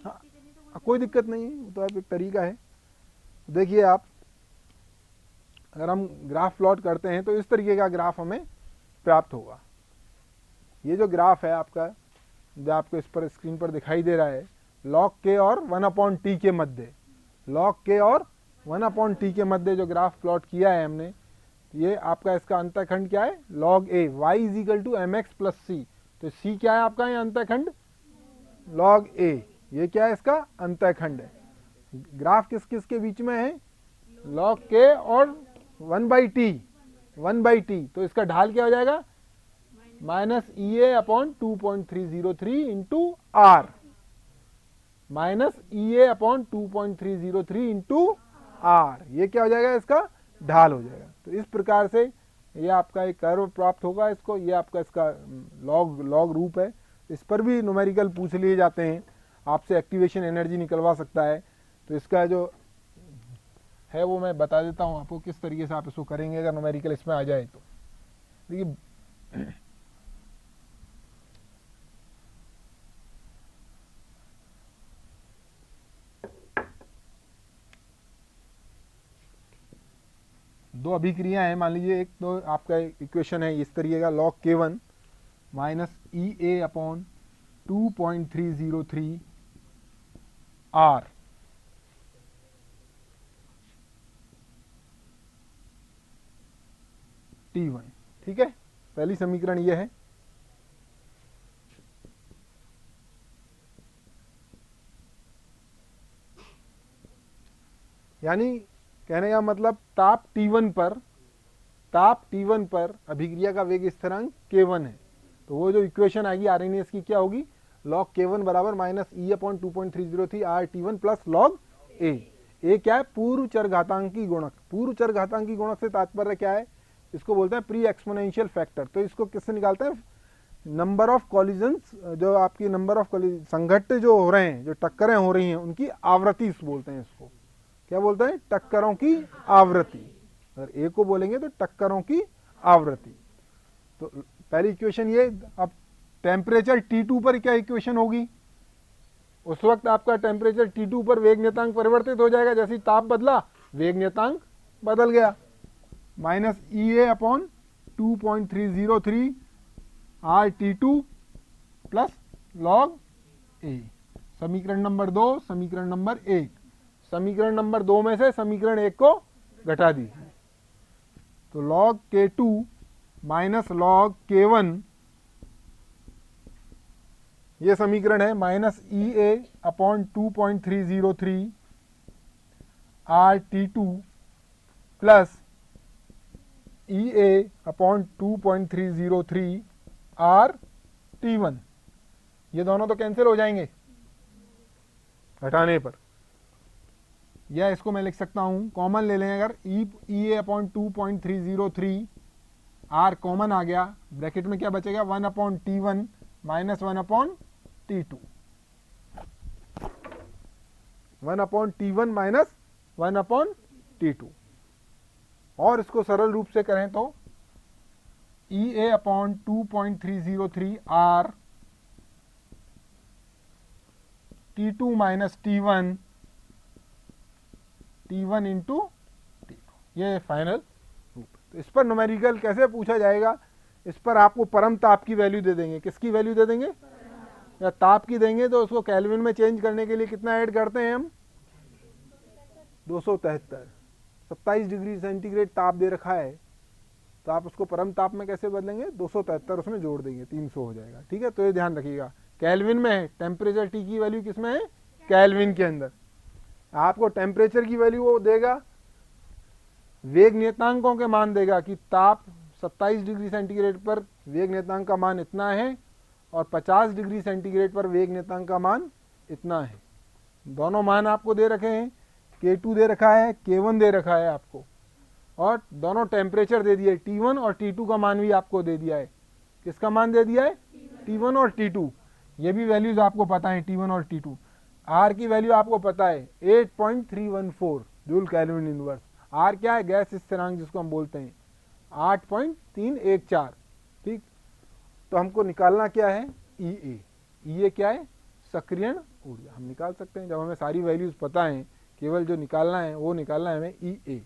हाँ, कोई दिक्कत नहीं है, तो आप एक तरीका है। देखिए आप, अगर हम ग्राफ प्लॉट करते हैं तो इस तरीके का ग्राफ हमें प्राप्त होगा। ये जो ग्राफ है आपका, जो आपको इस पर स्क्रीन पर दिखाई दे रहा है, लॉग के और 1/t के मध्य, लॉग के और 1/t के मध्य जो ग्राफ प्लॉट किया है हमने, ये आपका इसका अंतःखंड क्या है, log A, y is equal to M X plus C. तो c क्या है आपका, ये अंतःखंड लॉग ए, ये क्या है, इसका अंतःखंड है। ग्राफ किस किस के बीच में है, लॉग के और 1/t, तो इसका ढाल क्या हो जाएगा, माइनस ई ए अपॉन 2.303 इंटू आर, माइनस ई ए अपॉन 2.303 इंटू आर, ये क्या हो जाएगा, इसका ढाल हो जाएगा। तो इस प्रकार से ये आपका एक कर्व प्राप्त होगा इसको, ये आपका इसका लॉग रूप है। इस पर भी न्यूमेरिकल पूछ लिए जाते हैं, आपसे एक्टिवेशन एनर्जी निकलवा सकता है। तो इसका जो है वो मैं बता देता हूँ आपको किस तरीके से आप इसको करेंगे अगर न्यूमेरिकल इसमें आ जाए तो। देखिए दो अभिक्रिया है, मान लीजिए एक तो आपका इक्वेशन है इस तरीके का, log k1 minus E A upon 2.303 are T1, ठीक है, पहली समीकरण यह है। यानी कहने का मतलब ताप T1 पर अभिक्रिया का वेग स्थिरांक K1 है। तो वो जो इक्वेशन आएगी आर्रेनियस की क्या होगी, लॉग K1 बराबर minus E upon 2.303 are T1 plus log A. A क्या है, पूर्व चरघातांकी गुणक। पूर्व चरघातांकी गुणक से तात्पर्य क्या है, इसको बोलते हैं प्री एक्सपोनेंशियल फैक्टर। तो इसको किससे निकालते हैं, नंबर ऑफ कॉलिजन्स, जो आपकी नंबर ऑफ संघट्ट जो हो रहे हैं, जो टक्करें हो रही हैं, उनकी आवृत्ति बोलते हैं। इसको क्या बोलते हैं, टक्करों की आवृत्ति। अगर ए को बोलेंगे तो टक्करों की आवृत्ति। तो पहली इक्वेशन ये। अब टेम्परेचर T2 पर क्या इक्वेशन होगी, उस वक्त आपका टेम्परेचर T2 पर वेग नियतांक परिवर्तित हो जाएगा, जैसे ताप बदला वेग नियतांक बदल गया, minus E A upon 2.303 R T2 plus log A. समीकरण नंबर 2, समीकरण नंबर 1। समीकरण नंबर 2 में से समीकरण 1 को घटा दीजिए, तो log K2 minus log K1 ये समीकरण है माइनस ई ए upon 2.303 R T two plus E ए अपॉन 2.303 आर टी वन। ये दोनों तो कैंसिल हो जाएंगे हटाने पर, या इसको मैं लिख सकता हूं कॉमन ले लें अगर ई ए अपॉन 2.303 आर कॉमन आ गया, ब्रैकेट में क्या बचेगा 1 upon T one minus 1 upon T two, 1 upon T one minus 1 upon T two. और इसको सरल रूप से करें तो ई ए upon 2.303 R T two minus T one into T two, ये फाइनल रूप। तो इस पर न्यूमेरिकल कैसे पूछा जाएगा, इस पर आपको परम ताप की वैल्यू दे देंगे। किसकी वैल्यू दे देंगे, या ताप की देंगे, तो उसको केल्विन में चेंज करने के लिए कितना ऐड करते हैं हम 273, 27 डिग्री सेंटीग्रेड ताप दे रखा है, तो आप उसको परम ताप में कैसे बदलेंगे 273 उसमें जोड़ देंगे 300 हो जाएगा। ठीक है, तो ये ध्यान रखिएगा केल्विन में है, टेम्परेचर टी की वैल्यू किसमें है केल्विन के अंदर। आपको टेम्परेचर की वैल्यू वो देगा, वेग नियतांकों के मान देगा कि ताप 27 डिग्री सेंटीग्रेड पर वेग नियतांक का मान इतना है और 50 डिग्री सेंटीग्रेड पर वेग नियतांक का मान इतना है। दोनों मान आपको दे रखे हैं, K2 दे रखा है, K1 दे रखा है आपको, और दोनों टेम्परेचर दे दिए T1 और T2 का मान भी आपको दे दिया है। किसका मान दे दिया है T1 और T2, ये भी वैल्यूज आपको पता है T1 और T2। R की वैल्यू आपको पता है 8.314 जूल केल्विन इनवर्स। R क्या है, गैस स्थिरांक जिसको हम बोलते हैं 8.314। ठीक, तो हमको निकालना क्या है EA क्या है सक्रियण ऊर्जा, हम निकाल सकते हैं जब हमें सारी वैल्यूज पता है, केवल जो निकालना है वो निकालना है हमें EA,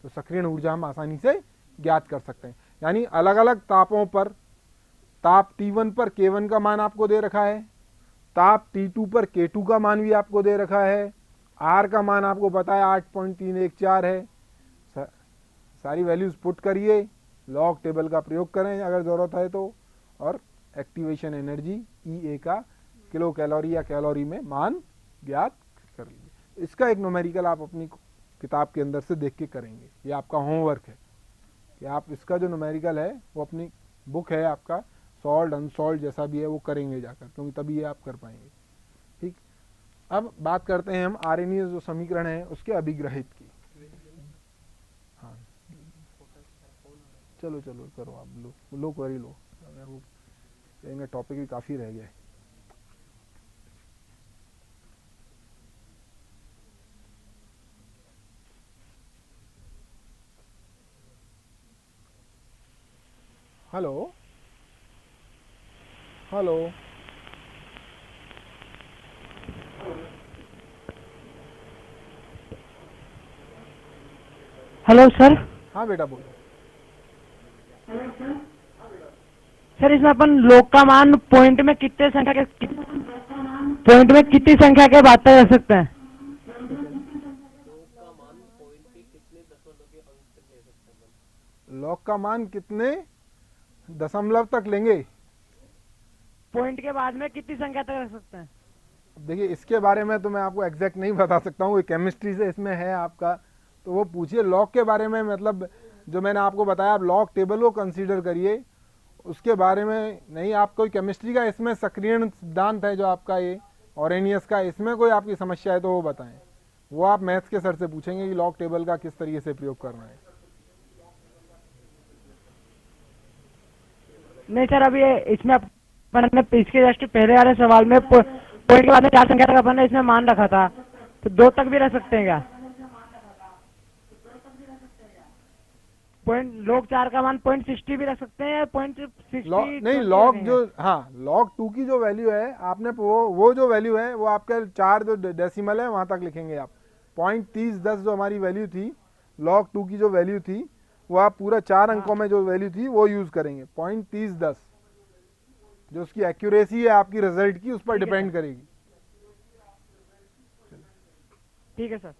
तो सक्रियण ऊर्जा हम आसानी से ज्ञात कर सकते हैं। यानी अलग अलग तापों पर, ताप T1 पर K1 का मान आपको दे रखा है, ताप T2 पर K2 का मान भी आपको दे रखा है, R का मान आपको पता है 8.314 है। सारी वैल्यूज पुट करिए, लॉग टेबल का प्रयोग करें अगर ज़रूरत है तो, और एक्टिवेशन एनर्जी EA का किलो कैलोरी या कैलोरी में मान ज्ञात कर लीजिए। इसका एक न्यूमेरिकल आप अपनी किताब के अंदर से देख के करेंगे, ये आपका होमवर्क है कि आप इसका जो न्यूमेरिकल है वो अपनी बुक है आपका सॉल्व अनसॉल्व जैसा भी है वो करेंगे जाकर, क्योंकि तभी ये आप कर पाएंगे। ठीक, अब बात करते हैं हम आरएनए जो समीकरण है उसके अभिग्रहित की। हाँ चलो करो आप, लो क्वेरी लो, वो कहेंगे टॉपिक भी काफ़ी रह गया है। Hello hello sir. हाँ बेटा बोलो। सर इसमें अपन लोग का मान पॉइंट में कितनी संख्या के बाद तक रख सकते हैं? लॉग का मान कितने दशमलव तक लेंगे, पॉइंट के बाद में कितनी संख्या तक रख सकते हैं? देखिए इसके बारे में तो मैं आपको एग्जैक्ट नहीं बता सकता हूँ, केमिस्ट्री से इसमें है आपका, तो वो पूछिए। लॉग के बारे में मतलब जो मैंने आपको बताया, आप लॉग टेबल को कंसीडर करिए, उसके बारे में नहीं। आप कोई केमिस्ट्री का इसमें सक्रियण सिद्धांत है जो आपका ये ऑरेनियस का, इसमें कोई आपकी समस्या है तो वो बताएं, वो आप मैथ्स के सर से पूछेंगे कि लॉग टेबल का किस तरीके से प्रयोग करना है। नहीं सर, अभी इसमें अपन ने इसके जस्ट पहले वाले सवाल में पॉइंट के बाद में 4 संख्या तक अपन ने इसमें मान रखा था, तो 2 तक भी रख सकते हैं क्या? पॉइंट लॉग 4 का मान 0.60 भी रख सकते हैं, 0.60 नहीं, लॉग जो, हाँ लॉग 2 की जो वैल्यू है आपने वो जो वैल्यू है वो आपका 4 जो डेसिमल है वहां तक लिखेंगे आप। 0.3010 जो हमारी वैल्यू थी, लॉग 2 की जो वैल्यू थी वो आप पूरा 4 अंकों में जो वैल्यू थी वो यूज करेंगे। 0.3010 जो उसकी एक्यूरेसी है आपकी रिजल्ट की, उस पर डिपेंड करेगी। ठीक है सर।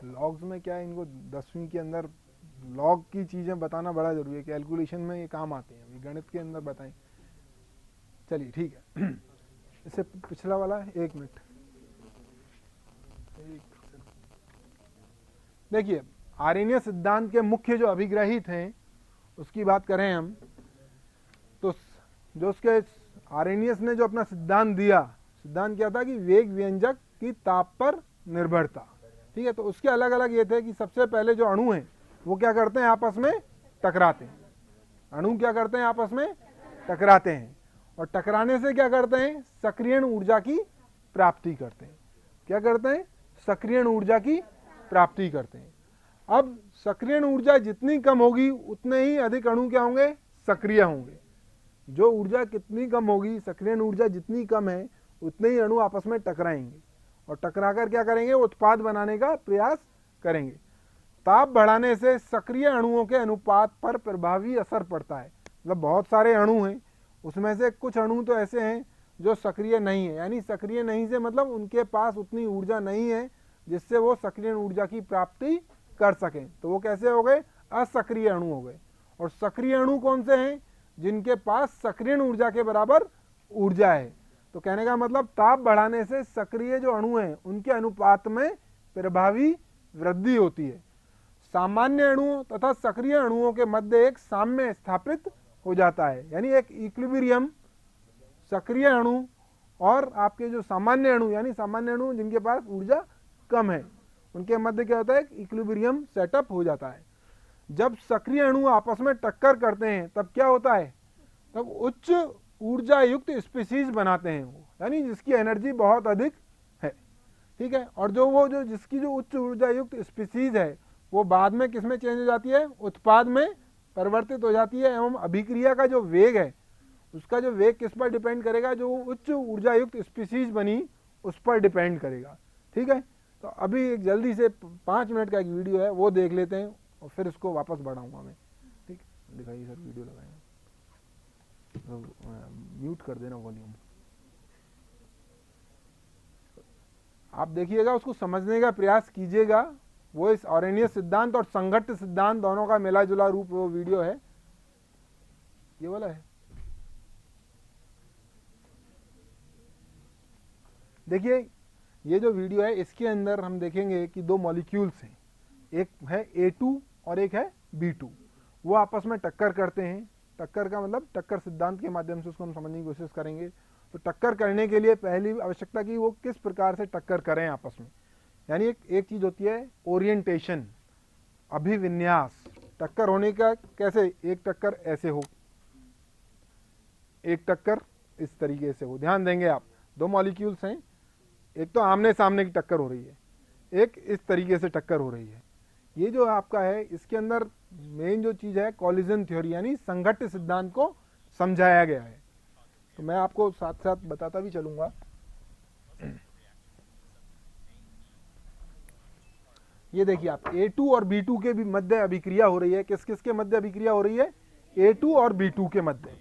लॉग्स में क्या है, इनको 10वीं के अंदर लॉग की चीजें बताना बड़ा जरूरी है, कैलकुलेशन में ये काम आते हैं, अभी गणित के अंदर बताएं। चलिए ठीक है। इससे पिछला वाला 1 मिनट। देखिए आर्यनीय सिद्धांत के मुख्य जो अभिग्रहित हैं उसकी बात करें हम, तो जो उसके आर्यनियस ने जो अपना सिद्धांत दिया, सिद्धांत क्या था कि वेग व्यंजक की ताप पर निर्भरता, ठीक है। तो उसके अलग अलग ये थे कि सबसे पहले जो अणु हैं वो क्या करते हैं, आपस में टकराते हैं। अणु क्या करते हैं, आपस में टकराते हैं, और टकराने से क्या करते हैं, सक्रियण ऊर्जा की प्राप्ति करते हैं। क्या करते हैं, सक्रियण ऊर्जा की प्राप्ति करते हैं। अब सक्रियण ऊर्जा जितनी कम होगी उतने ही अधिक अणु क्या होंगे, सक्रिय होंगे। जो ऊर्जा कितनी कम होगी, सक्रियण ऊर्जा जितनी कम है उतने ही अणु आपस में टकराएंगे, और टकराकर क्या करेंगे, उत्पाद बनाने का प्रयास करेंगे। ताप बढ़ाने से सक्रिय अणुओं के अनुपात पर प्रभावी असर पड़ता है। मतलब बहुत सारे अणु हैं, उसमें से कुछ अणु तो ऐसे हैं जो सक्रिय नहीं है, यानी सक्रिय नहीं से मतलब उनके पास उतनी ऊर्जा नहीं है जिससे वो सक्रिय ऊर्जा की प्राप्ति कर सकें, तो वो कैसे हो गए, असक्रिय अणु हो गए। और सक्रिय अणु कौन से हैं, जिनके पास सक्रिय ऊर्जा के बराबर ऊर्जा है। तो कहने का मतलब ताप बढ़ाने से सक्रिय जो अणु हैं उनके अनुपात में प्रभावी वृद्धि होती है। सामान्य अणुओं तथा सक्रिय अणुओं के मध्य एक साम्य स्थापित हो जाता है, यानी एक इक्विलिब्रियम सक्रिय अणु और आपके जो सामान्य अणु, यानी सामान्य अणु जिनके पास ऊर्जा कम है, उनके मध्य क्या होता है, इक्विलिब्रियम सेटअप हो जाता है। जब सक्रिय अणु आपस में टक्कर करते हैं तब क्या होता है, तब उच्च ऊर्जा युक्त स्पीशीज बनाते हैं वो, यानी जिसकी एनर्जी बहुत अधिक है, ठीक है। और जो जिसकी जो उच्च ऊर्जा युक्त स्पीशीज है वो बाद में किसमें चेंज हो जाती है, उत्पाद में परिवर्तित हो जाती है। एवं अभिक्रिया का जो वेग है, उसका जो वेग किस पर डिपेंड करेगा, जो उच्च ऊर्जा युक्त स्पीशीज बनी उस पर डिपेंड करेगा, ठीक है। तो अभी एक जल्दी से 5 मिनट का एक वीडियो है वो देख लेते हैं और फिर इसको वापस बढ़ाऊंगा मैं, ठीक। दिखाइए सर, वीडियो लगाएंगे, तो म्यूट कर देना वॉल्यूम। आप देखिएगा, उसको समझने का प्रयास कीजिएगा। वो इस आर्यनियस सिद्धांत और संघट्ट सिद्धांत दोनों का मिला जुला रूप वो वीडियो है, ये वाला है। देखिए ये जो वीडियो है इसके अंदर हम देखेंगे कि 2 मॉलिक्यूल्स हैं, एक है A2 और एक है B2। वो आपस में टक्कर करते हैं। टक्कर का मतलब टक्कर सिद्धांत के माध्यम से उसको हम समझने की कोशिश करेंगे। तो टक्कर करने के लिए पहली आवश्यकता कि वो किस प्रकार से टक्कर करें आपस में, यानी एक चीज होती है ओरिएंटेशन, अभिविन्यास। टक्कर होने का कैसे, एक टक्कर ऐसे हो, एक टक्कर इस तरीके से हो। ध्यान देंगे आप, 2 मॉलिक्यूल्स हैं, एक तो आमने सामने की टक्कर हो रही है, एक इस तरीके से टक्कर हो रही है। ये जो आपका है इसके अंदर मेन जो चीज है कॉलिजन थ्योरी, यानी संघट्ट सिद्धांत को समझाया गया है। तो मैं आपको साथ साथ बताता भी चलूंगा। ये देखिए आप, A2 और B2 के भी मध्य अभिक्रिया हो रही है। किस किस के मध्य अभिक्रिया हो रही है, A2 और B2 के मध्य।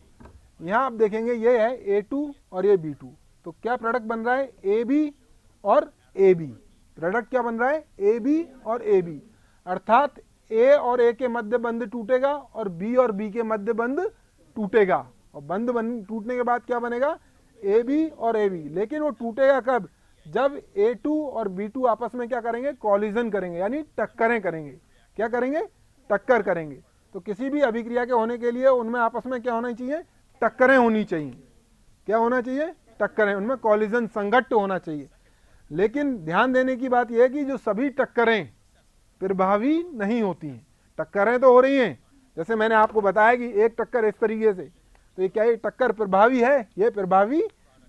यहां आप देखेंगे ये है A2 और ये B2, तो क्या प्रोडक्ट बन रहा है, AB और AB। प्रोडक्ट क्या बन रहा है, AB और AB, अर्थात A और A के मध्य बंध टूटेगा और B और B के मध्य बंध टूटेगा, और बंध टूटने के बाद क्या बनेगा, AB और AB। लेकिन वो टूटेगा कब, जब A2 और B2 आपस में क्या करेंगे, कॉलिजन करेंगे, यानी टक्करें करेंगे। क्या करेंगे, टक्कर करेंगे। तो किसी भी अभिक्रिया के होने के लिए उनमें आपस में क्या होना चाहिए, टक्करें होनी चाहिए। क्या होना चाहिए, टक्करें, उनमें कॉलिजन, संघट्ट होना चाहिए। लेकिन ध्यान देने की बात यह है कि जो सभी टक्करें प्रभावी नहीं होती हैं। टक्करें तो हो रही हैं, जैसे मैंने आपको बताया कि एक टक्कर इस तरीके से, तो ये क्या ये टक्कर प्रभावी है, ये प्रभावी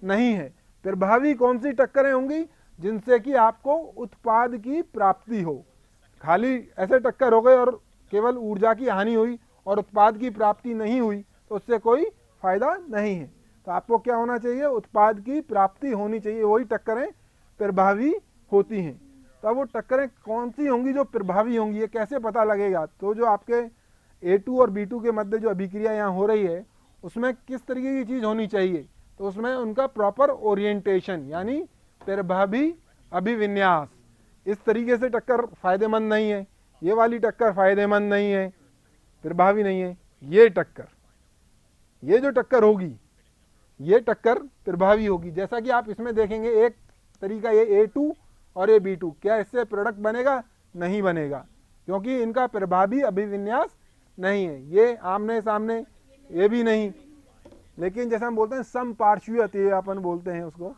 नहीं है। प्रभावी कौन सी टक्करें होंगी, जिनसे कि आपको उत्पाद की प्राप्ति हो। खाली ऐसे टक्कर हो गए और केवल ऊर्जा की हानि हुई और उत्पाद की प्राप्ति नहीं हुई, तो उससे कोई फायदा नहीं है। तो आपको क्या होना चाहिए, उत्पाद की प्राप्ति होनी चाहिए, वही टक्करें प्रभावी होती हैं। तो अब वो टक्करें कौन सी होंगी जो प्रभावी होंगी, ये कैसे पता लगेगा, तो जो आपके A2 और B2 के मध्य जो अभिक्रिया यहाँ हो रही है उसमें किस तरीके की चीज होनी चाहिए, तो उसमें उनका प्रॉपर ओरिएंटेशन, यानी प्रभावी अभिविन्यास। इस तरीके से टक्कर फायदेमंद नहीं है, ये वाली टक्कर फायदेमंद नहीं है, प्रभावी नहीं है। ये टक्कर, ये जो टक्कर होगी ये टक्कर प्रभावी होगी। जैसा कि आप इसमें देखेंगे एक तरीका ये A2 और ये B2, क्या इससे प्रोडक्ट बनेगा? नहीं बनेगा, क्योंकि इनका प्रभावी अभिविन्यास नहीं है। ये आमने सामने, ये भी नहीं, लेकिन जैसा हम बोलते हैं समपार्श्विक अपन बोलते हैं उसको,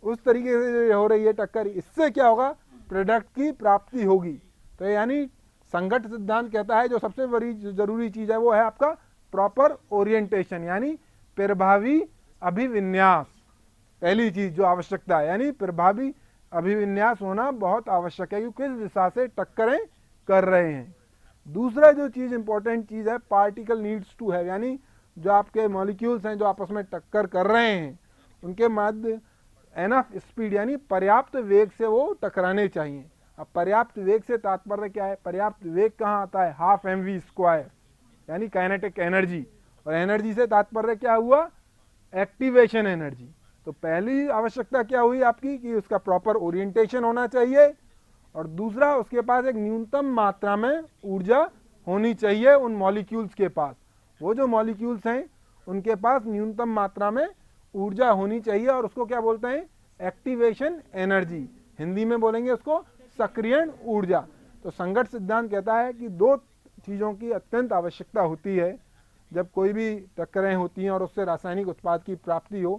उस तरीके से हो रही है टक्कर। इससे क्या होगा? प्रोडक्ट की प्राप्ति होगी। तो यानी संगत सिद्धांत कहता है जो सबसे बड़ी जो जरूरी चीज है वो है आपका प्रॉपर ओरिएंटेशन, यानी प्रभावी अभिविन्यास। पहली चीज जो आवश्यकता है, यानी प्रभावी अभिविन्यास होना बहुत आवश्यक है, क्योंकि किस दिशा से टक्करें कर रहे हैं। दूसरा जो चीज इंपॉर्टेंट चीज है, पार्टिकल नीड्स टू हैव, यानी जो आपके मॉलिक्यूल्स हैं जो आपस में टक्कर कर रहे हैं उनके मध्य एनफ स्पीड, यानी पर्याप्त वेग से वो टकराने चाहिए। अब पर्याप्त वेग से तात्पर्य क्या है? पर्याप्त वेग कहाँ आता है? हाफ mv², यानी काइनेटिक एनर्जी। और एनर्जी से तात्पर्य क्या हुआ? Activation energy. तो पहली आवश्यकता क्या हुई आपकी कि उसका प्रॉपर ओरिएंटेशन होना चाहिए, और दूसरा उसके पास एक न्यूनतम मात्रा में ऊर्जा होनी चाहिए उन मॉलिक्यूल्स के पास। वो जो मॉलिक्यूल्स हैं उनके पास न्यूनतम मात्रा में ऊर्जा होनी चाहिए, और उसको क्या बोलते हैं? Activation energy. हिंदी में बोलेंगे उसको सक्रियण ऊर्जा। तो संगत सिद्धांत कहता है कि दो चीजों की अत्यंत आवश्यकता होती है जब कोई भी टक्करें होती हैं और उससे रासायनिक उत्पाद की प्राप्ति हो।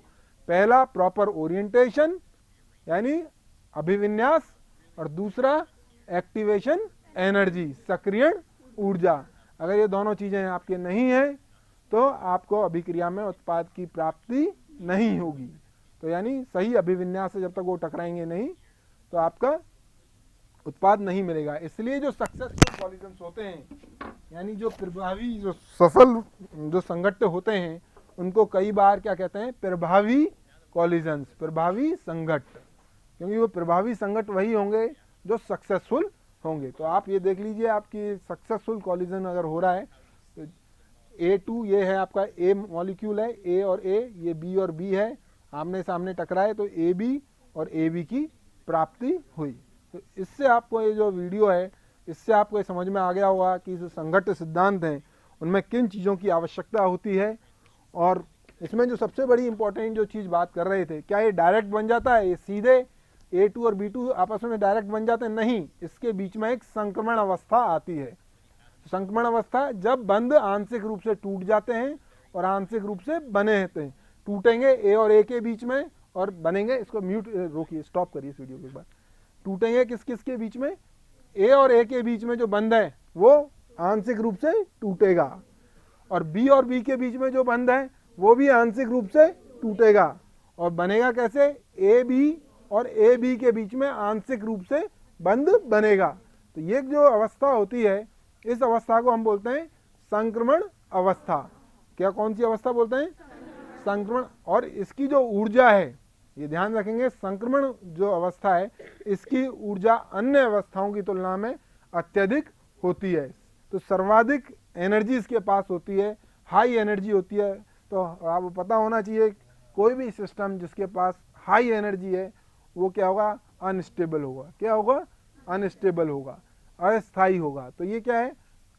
पहला प्रॉपर ओरिएंटेशन यानी अभिविन्यास, और दूसरा एक्टिवेशन एनर्जी, सक्रियण ऊर्जा। अगर ये दोनों चीजें आपके नहीं हैं तो आपको अभिक्रिया में उत्पाद की प्राप्ति नहीं होगी। तो यानी सही अभिविन्यास से जब तक वो टकराएंगे नहीं तो आपका उत्पाद नहीं मिलेगा। इसलिए जो सक्सेसफुल कॉलिजन्स होते हैं, यानी जो प्रभावी, जो सफल जो संघट्ट होते हैं, उनको कई बार क्या कहते हैं? प्रभावी कॉलिजन्स, प्रभावी संघट्ट, क्योंकि वो प्रभावी संघट्ट वही होंगे जो सक्सेसफुल होंगे। तो आप ये देख लीजिए, आपकी सक्सेसफुल कॉलिजन अगर हो रहा है तो A2 ये है आपका A मॉलिक्यूल है, A और A, ये B और B है, आमने सामने टकराए तो AB और AB की प्राप्ति हुई। तो इससे आपको ये जो वीडियो है इससे आपको ये समझ में आ गया होगा कि जो संघट्ट सिद्धांत हैं उनमें किन चीज़ों की आवश्यकता होती है। और इसमें जो सबसे बड़ी इंपॉर्टेंट जो चीज़ बात कर रहे थे, क्या ये डायरेक्ट बन जाता है? ये सीधे A2 और B2 आपस में डायरेक्ट बन जाते हैं? नहीं, इसके बीच में एक संक्रमण अवस्था आती है। संक्रमण अवस्था जब बंध आंशिक रूप से टूट जाते हैं और आंशिक रूप से बने रहते हैं। टूटेंगे A और A के बीच में और बनेंगे, इसको म्यूट रोकिए, स्टॉप करिए इस वीडियो के बाद। टूटेंगे किस किस के बीच में? A और A के बीच में जो बंध है वो आंशिक रूप से टूटेगा, और B और B के बीच में जो बंध है वो भी आंशिक रूप से टूटेगा। और बनेगा कैसे? AB और AB के बीच में आंशिक रूप से बंध बनेगा। तो ये जो अवस्था होती है, इस अवस्था को हम बोलते हैं संक्रमण अवस्था। क्या, कौन सी अवस्था बोलते हैं? संक्रमण। और इसकी जो ऊर्जा है, ये ध्यान रखेंगे, संक्रमण जो अवस्था है इसकी ऊर्जा अन्य अवस्थाओं की तुलना में अत्यधिक होती है। तो सर्वाधिक एनर्जी इसके पास होती है, हाई एनर्जी होती है। तो आपको पता होना चाहिए कोई भी सिस्टम जिसके पास हाई एनर्जी है वो क्या होगा? अनस्टेबल होगा। क्या होगा? अनस्टेबल होगा, अस्थायी होगा। तो ये क्या है?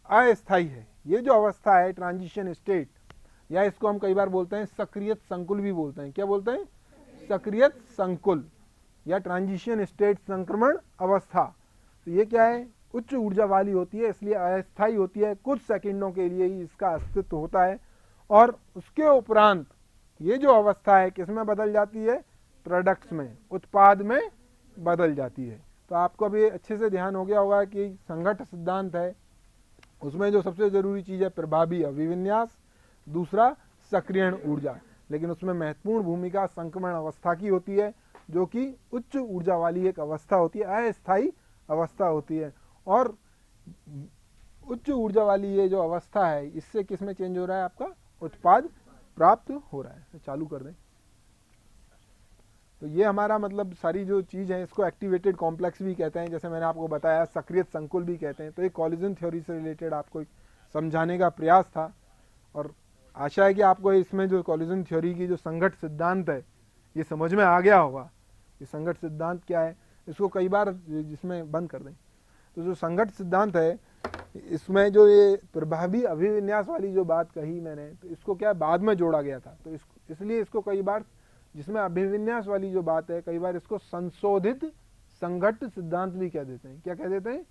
अस्थायी है। ये जो अवस्था है ट्रांजिशन स्टेट, या इसको हम कई बार बोलते हैं सक्रिय संकुल भी बोलते हैं। क्या बोलते हैं? सक्रिय संकुल या ट्रांजिशन स्टेट, संक्रमण अवस्था। तो ये क्या है? उच्च ऊर्जा वाली होती है, इसलिए अस्थायी होती है, कुछ सेकंडों के लिए ही इसका अस्तित्व होता है। और उसके उपरांत ये जो अवस्था है किसमें बदल जाती है? प्रोडक्ट्स में, उत्पाद में बदल जाती है। तो आपको अभी अच्छे से ध्यान हो गया होगा कि संघट्ट सिद्धांत है उसमें जो सबसे जरूरी चीज है प्रभावी अभिविन्यास, दूसरा सक्रियण ऊर्जा। लेकिन उसमें महत्वपूर्ण भूमिका संक्रमण अवस्था की होती है, जो कि उच्च ऊर्जा वाली एक अवस्था होती है, अस्थायी अवस्था होती है। और उच्च ऊर्जा वाली ये जो अवस्था है, इससे किसमें चेंज हो रहा है? आपका उत्पाद प्राप्त हो रहा है। तो चालू कर दें। तो ये हमारा मतलब सारी जो चीज़ है इसको एक्टिवेटेड कॉम्प्लेक्स भी कहते हैं, जैसे मैंने आपको बताया, सक्रिय संकुल भी कहते हैं। तो ये कॉलिजन थ्योरी से रिलेटेड आपको समझाने का प्रयास था, और आशा है कि आपको इसमें जो कॉलिजन थ्योरी की जो संघट्ट सिद्धांत है ये समझ में आ गया होगा। ये संघट्ट सिद्धांत क्या है, इसको कई बार जिसमें बंद कर दें। तो जो संघट्ट सिद्धांत है इसमें जो ये प्रभावी अभिविन्यास वाली जो बात कही मैंने, तो इसको क्या बाद में जोड़ा गया था, तो इसलिए इसको कई बार, जिसमें अभिविन्यास वाली जो बात है, कई बार इसको संशोधित संघट्ट सिद्धांत भी कह देते हैं। क्या कह देते हैं?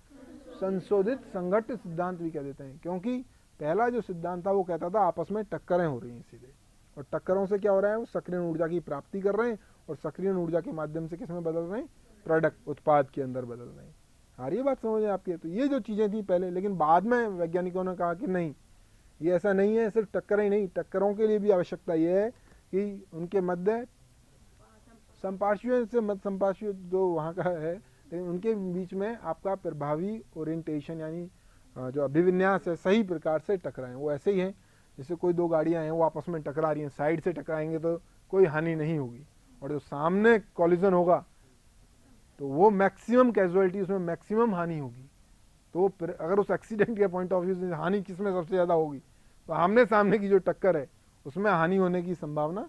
संशोधित संघट्ट सिद्धांत भी कह देते हैं, क्योंकि पहला जो सिद्धांत था वो कहता था आपस में टक्करें हो रही हैं सीधे, और टक्करों से क्या हो रहा है, वो सक्रिय ऊर्जा की प्राप्ति कर रहे हैं, और सक्रिय ऊर्जा के माध्यम से किसमें बदल रहे हैं, प्रोडक्ट उत्पाद के अंदर बदल रहे हैं। आ रही है बात समझ में आपकी? तो ये जो चीजें थी पहले, लेकिन बाद में वैज्ञानिकों ने कहा कि नहीं, ये ऐसा नहीं है, सिर्फ टक्करें ही नहीं, टक्करों के लिए भी आवश्यकता ये है कि उनके मध्य संपार्श्विक से मत संपार्श्विक जो वहाँ का है, लेकिन उनके बीच में आपका प्रभावी ओरिएंटेशन यानी जो अभिविन्यास है सही प्रकार से टकराएं। वो ऐसे ही है जैसे कोई दो गाड़ियां हैं वो आपस में टकरा रही हैं, साइड से टकराएंगे तो कोई हानि नहीं होगी, और जो सामने कॉलिजन होगा तो वो मैक्सिमम कैजुअलिटी, उसमें मैक्सिमम हानि होगी। तो अगर उस एक्सीडेंट के पॉइंट ऑफ व्यू से हानि किसमें सबसे ज़्यादा होगी, तो आमने सामने की जो टक्कर है उसमें हानि होने की संभावना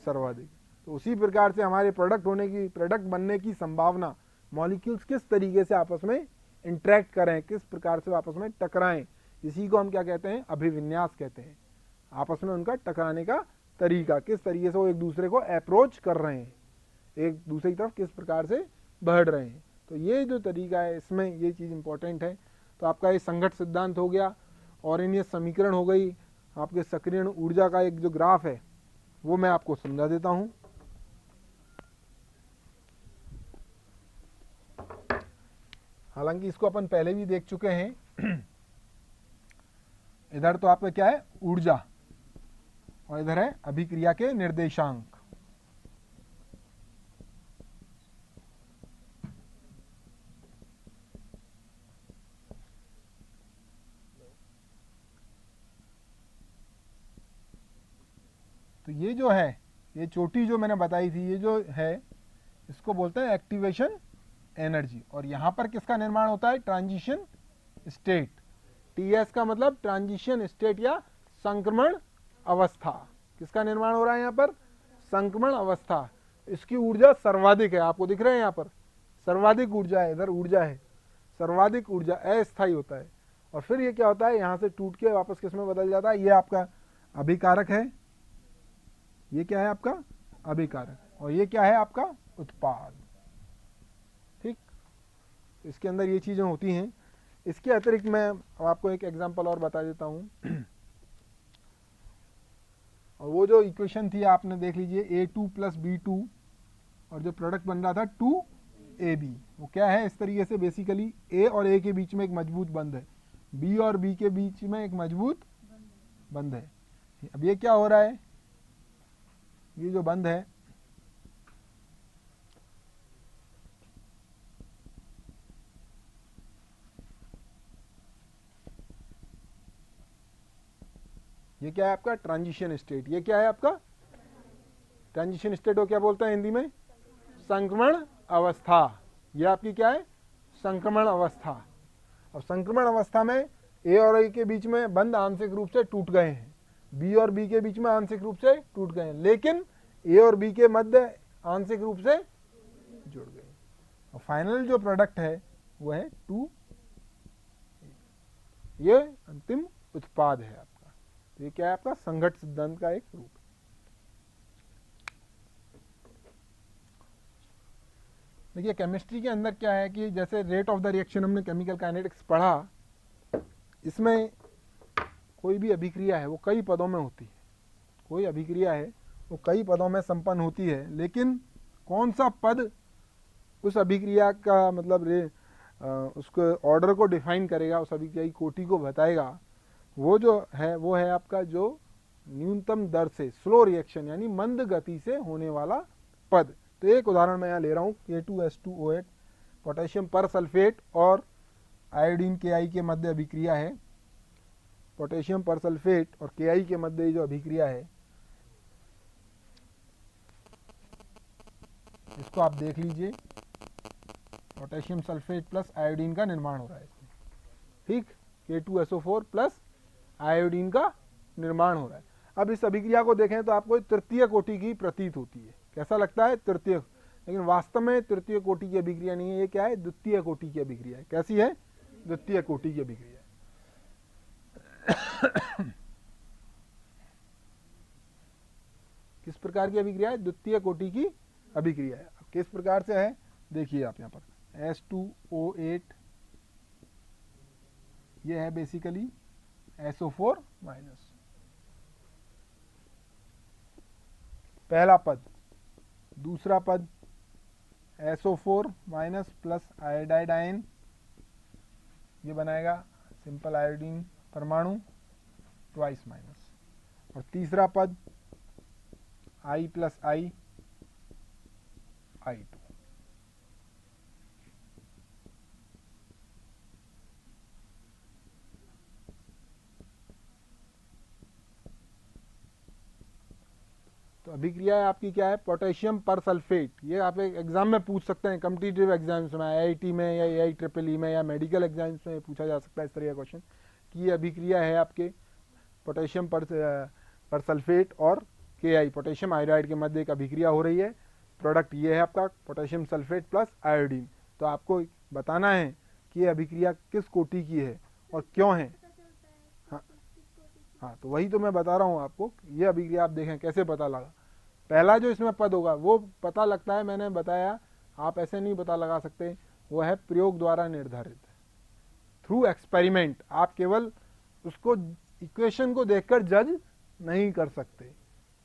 सर्वाधिक। तो उसी प्रकार से हमारे प्रोडक्ट बनने की संभावना, मॉलिक्यूल्स किस तरीके से आपस में इंटरेक्ट करें, किस प्रकार से आपस में टकराएं, इसी को हम क्या कहते हैं, अभिविन्यास कहते हैं। आपस में उनका टकराने का तरीका, किस तरीके से वो एक दूसरे को अप्रोच कर रहे हैं, एक दूसरे की तरफ किस प्रकार से बढ़ रहे हैं। तो ये जो तरीका है इसमें ये चीज़ इंपॉर्टेंट है। तो आपका ये संघट्ट सिद्धांत हो गया, और इन ये समीकरण हो गई। आपके सक्रियण ऊर्जा का एक जो ग्राफ है वो मैं आपको समझा देता हूँ। हालांकि इसको अपन पहले भी देख चुके हैं। इधर तो आपका क्या है, ऊर्जा, और इधर है अभिक्रिया के निर्देशांक। तो ये जो है, ये चोटी जो मैंने बताई थी, ये जो है इसको बोलते हैं एक्टिवेशन एनर्जी। और यहां पर किसका निर्माण होता है, ट्रांजिशन स्टेट। टीएस का मतलब ट्रांजिशन स्टेट या संक्रमण अवस्था। किसका निर्माण हो रहा है यहाँ पर, संक्रमण अवस्था। इसकी ऊर्जा सर्वाधिक है, आपको दिख रहे हैं यहाँ पर सर्वाधिक ऊर्जा है, इधर ऊर्जा है, सर्वाधिक ऊर्जा अस्थायी होता है। और फिर ये क्या होता है, यहाँ से टूट के वापस किसमें बदल जाता है, ये आपका अभिकारक है, ये क्या है आपका अभिकारक, और ये क्या है आपका उत्पाद। ठीक, इसके अंदर ये चीजें होती हैं। इसके अतिरिक्त मैं आपको एक एग्जांपल और बता देता हूं। और वो जो इक्वेशन थी आपने देख लीजिए, A2 प्लस B2, और जो प्रोडक्ट बन रहा था 2AB, वो क्या है इस तरीके से, बेसिकली A और A के बीच में एक मजबूत बंध है, B और B के बीच में एक मजबूत बंध है। अब ये क्या हो रहा है, ये जो बंध है ये क्या है आपका ट्रांजिशन स्टेट। ये क्या है आपका ट्रांजिशन स्टेट को क्या बोलते हैं हिंदी में, संक्रमण अवस्था। ये आपकी क्या है, संक्रमण अवस्था। अब संक्रमण अवस्था में ए और ए के बीच में बंध आंशिक रूप से टूट गए हैं, बी और बी के बीच में आंशिक रूप से टूट गए हैं, लेकिन ए और बी के मध्य आंशिक रूप से जुड़ गए। और फाइनल जो प्रोडक्ट है वो है 2, ये अंतिम उत्पाद है आपका। तो ये क्या है आपका संघट्ट सिद्धांत का एक रूप। देखिए केमिस्ट्री के अंदर क्या है कि जैसे रेट ऑफ द रिएक्शन हमने केमिकल काइनेटिक्स पढ़ा, इसमें कोई भी अभिक्रिया है वो कई पदों में होती है, कोई अभिक्रिया है वो कई पदों में संपन्न होती है, लेकिन कौन सा पद उस अभिक्रिया का मतलब उसको ऑर्डर को डिफाइन करेगा, उस अभिक्रिया की कोटि को बताएगा, वो जो है वो है आपका जो न्यूनतम दर से स्लो रिएक्शन यानी मंद गति से होने वाला पद। तो एक उदाहरण मैं यहाँ ले रहा हूँ, K2H2O8 पोटेशियम पर सल्फेट और आयोडीन KI के मध्य अभिक्रिया है। पोटेशियम पर सल्फेट और KI के मध्य जो अभिक्रिया है इसको आप देख लीजिए, पोटेशियम सल्फेट प्लस आयोडीन का निर्माण हो रहा है इसमें। ठीक, K2SO4 प्लस आयोडीन का निर्माण हो रहा है। अब इस अभिक्रिया को देखें तो आपको तृतीय कोटि की प्रतीत होती है, कैसा लगता है तृतीय, लेकिन वास्तव में तृतीय कोटि की अभिक्रिया नहीं है, ये क्या है द्वितीय कोटि की अभिक्रिया है। कैसी है, द्वितीय कोटि की अभिक्रिया है। किस प्रकार की अभिक्रिया है? द्वितीय कोटि की अभिक्रिया है। अब किस प्रकार से है देखिए आप यहाँ पर H2O8, ये है बेसिकली SO4 माइनस, पहला पद। दूसरा पद SO4 minus plus iodide ion, ये बनाएगा सिंपल आयोडीन परमाणु ट्वाइस माइनस। और तीसरा पद I प्लस I I2। तो अभिक्रिया आपकी क्या है? पोटेशियम पर सल्फेट। ये आप एक एग्जाम में पूछ सकते हैं, कॉम्पिटिटिव एग्जाम्स में, आईआईटी में या AIEEE में या मेडिकल एग्जाम्स में पूछा जा सकता है इस तरह का क्वेश्चन कि ये अभिक्रिया है आपके पोटेशियम पर सल्फेट और KI पोटेशियम आयोडाइड के मध्य एक अभिक्रिया हो रही है। प्रोडक्ट ये है आपका पोटेशियम सल्फेट प्लस आयोडीन। तो आपको बताना है कि ये अभिक्रिया किस कोटि की है और क्यों है। हाँ, तो वही तो मैं बता रहा हूँ आपको। ये अभिक्रिया आप देखें कैसे पता लगा। पहला जो इसमें पद होगा वो पता लगता है, मैंने बताया, आप ऐसे नहीं पता लगा सकते, वो है प्रयोग द्वारा निर्धारित, थ्रू एक्सपेरिमेंट। आप केवल उसको इक्वेशन को देखकर जज नहीं कर सकते,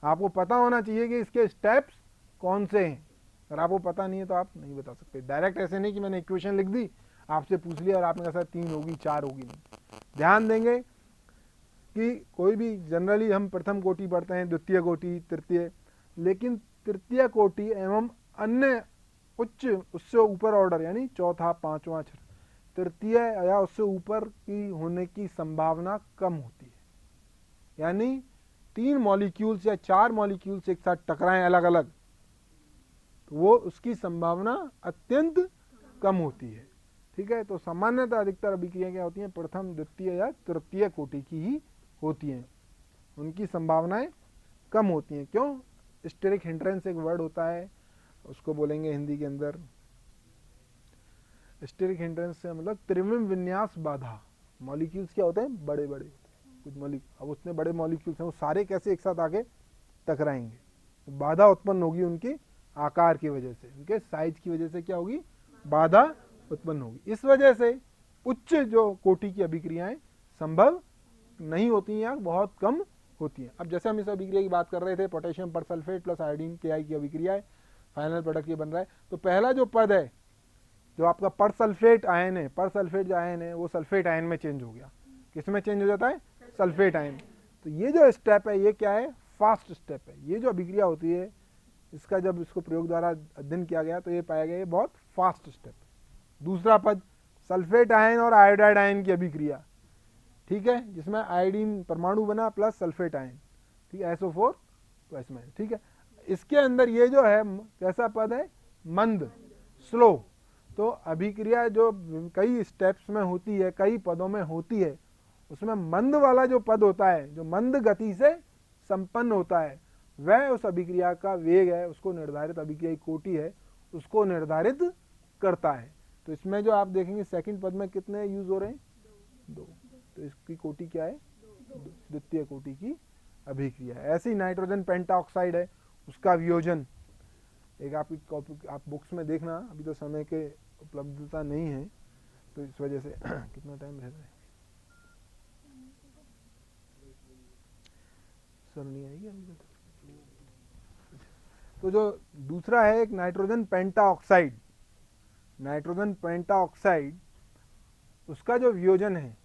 आपको पता होना चाहिए कि इसके स्टेप्स कौन से हैं। अगर आपको पता नहीं है तो आप नहीं बता सकते। डायरेक्ट ऐसे नहीं कि मैंने इक्वेशन लिख दी, आपसे पूछ लिया और आपने कहा सर 3 होगी 4 होगी, नहीं। ध्यान देंगे कि कोई भी जनरली हम प्रथम कोटि पढ़ते हैं, द्वितीय कोटि, तृतीय, लेकिन तृतीय कोटि एवं अन्य उच्च उससे ऊपर ऑर्डर यानी चौथा, पांचवा, छठा, तृतीय या उससे ऊपर की होने की संभावना कम होती है। यानी 3 मॉलिक्यूल्स या 4 मॉलिक्यूल्स एक साथ टकराएं अलग अलग, तो वो उसकी संभावना अत्यंत कम होती है। ठीक है, तो सामान्यतः अधिकतर अभिक्रियाएं क्या होती हैं? प्रथम, द्वितीय या तृतीय कोटि की ही होती हैं, उनकी संभावनाएं कम होती हैं। क्यों? स्टेरिक हिंड्रेंस एक वर्ड होता है, उसको बोलेंगे हिंदी के अंदर। स्टेरिक हिंड्रेंस से मतलब त्रिविम विन्यास बाधा। मॉलिक्यूल्स क्या होते हैं? बड़े बड़े कुछ मॉलिक्यूल, अब उतने बड़े मॉलिक्यूल्स हैं, वो सारे कैसे एक साथ आके टकराएंगे, तो बाधा उत्पन्न होगी उनके आकार की वजह से, उनके साइज की वजह से क्या होगी? बाधा उत्पन्न होगी। इस वजह से उच्च जो कोटि की अभिक्रियाएं संभव नहीं होती या बहुत कम होती हैं। अब जैसे हम इस अभिक्रिया की बात कर रहे थे, पोटेशियम पर सल्फेट प्लस आयोडीन KI की अभिक्रिया है, फाइनल प्रोडक्ट ये बन रहा है। तो पहला जो पद है जो आपका पर सल्फेट आयन है, पर सल्फेट जो आयन है वो सल्फेट आयन में चेंज हो गया। किस में चेंज हो जाता है? Sulphate ion. तो ये जो स्टेप है ये क्या है? फास्ट स्टेप है। ये जो अभिक्रिया होती है इसका जब इसको प्रयोग द्वारा अध्ययन किया गया तो ये पाया गया ये बहुत फास्ट स्टेप। दूसरा पद सल्फेट आयन और आयोडाइड आयन की अभिक्रिया, ठीक है, जिसमें आयोडीन परमाणु बना प्लस सल्फेट आयन, ठीक है, SO4 तो इसमें, ठीक है। इसके अंदर ये जो है कैसा पद है? मंद, स्लो। तो अभिक्रिया जो कई स्टेप्स में होती है, कई पदों में होती है, उसमें मंद वाला जो पद होता है, जो मंद गति से संपन्न होता है, वह उस अभिक्रिया का वेग है, उसको निर्धारित अभिक्रिया कोटि है, उसको निर्धारित करता है। तो इसमें जो आप देखेंगे सेकंड पद में कितने यूज हो रहे हैं? 2। तो इसकी कोटि क्या है? द्वितीय कोटि की अभिक्रिया है। ऐसे ही नाइट्रोजन पेंटाऑक्साइड है, उसका वियोजन एक आपकी कॉपी आप बुक्स में देखना, अभी तो समय के उपलब्धता नहीं है तो इस वजह से कितना टाइम रह रहा है? सर नहीं आएगी अभी तक। तो जो दूसरा है एक नाइट्रोजन पेंटाऑक्साइड, नाइट्रोजन पेंटाऑक्साइड, उसका जो वियोजन है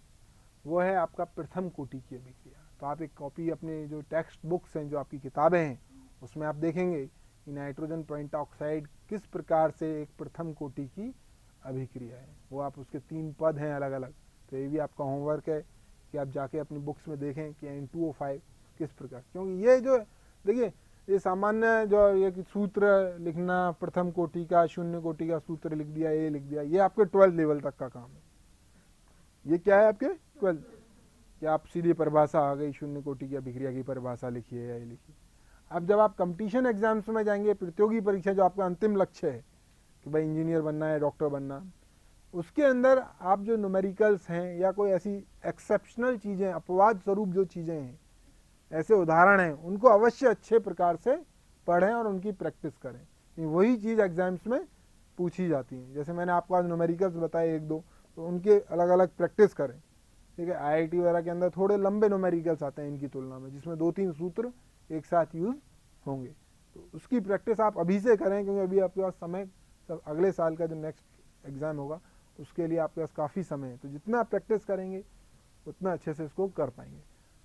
वो है आपका प्रथम कोटि की अभिक्रिया। तो आप एक कॉपी अपने जो टेक्स्ट बुक्स हैं, जो आपकी किताबें हैं, उसमें आप देखेंगे कि नाइट्रोजन पेंटाऑक्साइड किस प्रकार से एक प्रथम कोटि की अभिक्रिया है। वो आप उसके 3 पद हैं अलग अलग। तो ये भी आपका होमवर्क है कि आप जाके अपनी बुक्स में देखें कि N2O5 किस प्रकार, क्योंकि ये जो देखिए ये सामान्य जो ये सूत्र लिखना, प्रथम कोटि का, शून्य कोटि का सूत्र लिख दिया, ये लिख दिया, ये आपके 12th लेवल तक का काम है। ये क्या है आपके 12th, कि आप सीधी परिभाषा आ गई, शून्य कोटि की अभिक्रिया की परिभाषा लिखिए या ये लिखिए। अब जब आप कंपटीशन एग्जाम्स में जाएंगे, प्रतियोगी परीक्षा जो आपका अंतिम लक्ष्य है कि भाई इंजीनियर बनना है, डॉक्टर बनना, उसके अंदर आप जो न्यूमेरिकल्स हैं या कोई ऐसी एक्सेप्शनल चीज़ें, अपवाद स्वरूप जो चीज़ें हैं, ऐसे उदाहरण हैं, उनको अवश्य अच्छे प्रकार से पढ़ें और उनकी प्रैक्टिस करें। वही चीज़ एग्जाम्स में पूछी जाती हैं। जैसे मैंने आपको आज न्यूमेरिकल्स बताए एक दो, तो उनके अलग अलग प्रैक्टिस करें। ठीक है, आईआईटी वगैरह के अंदर थोड़े लंबे न्यूमेरिकल्स आते हैं इनकी तुलना में, जिसमें 2-3 सूत्र एक साथ यूज़ होंगे। तो उसकी प्रैक्टिस आप अभी से करें, क्योंकि अभी आपके पास समय, सब अगले साल का जो नेक्स्ट एग्ज़ाम होगा उसके लिए आपके पास काफ़ी समय है। तो जितना आप प्रैक्टिस करेंगे उतना अच्छे से इसको कर पाएंगे।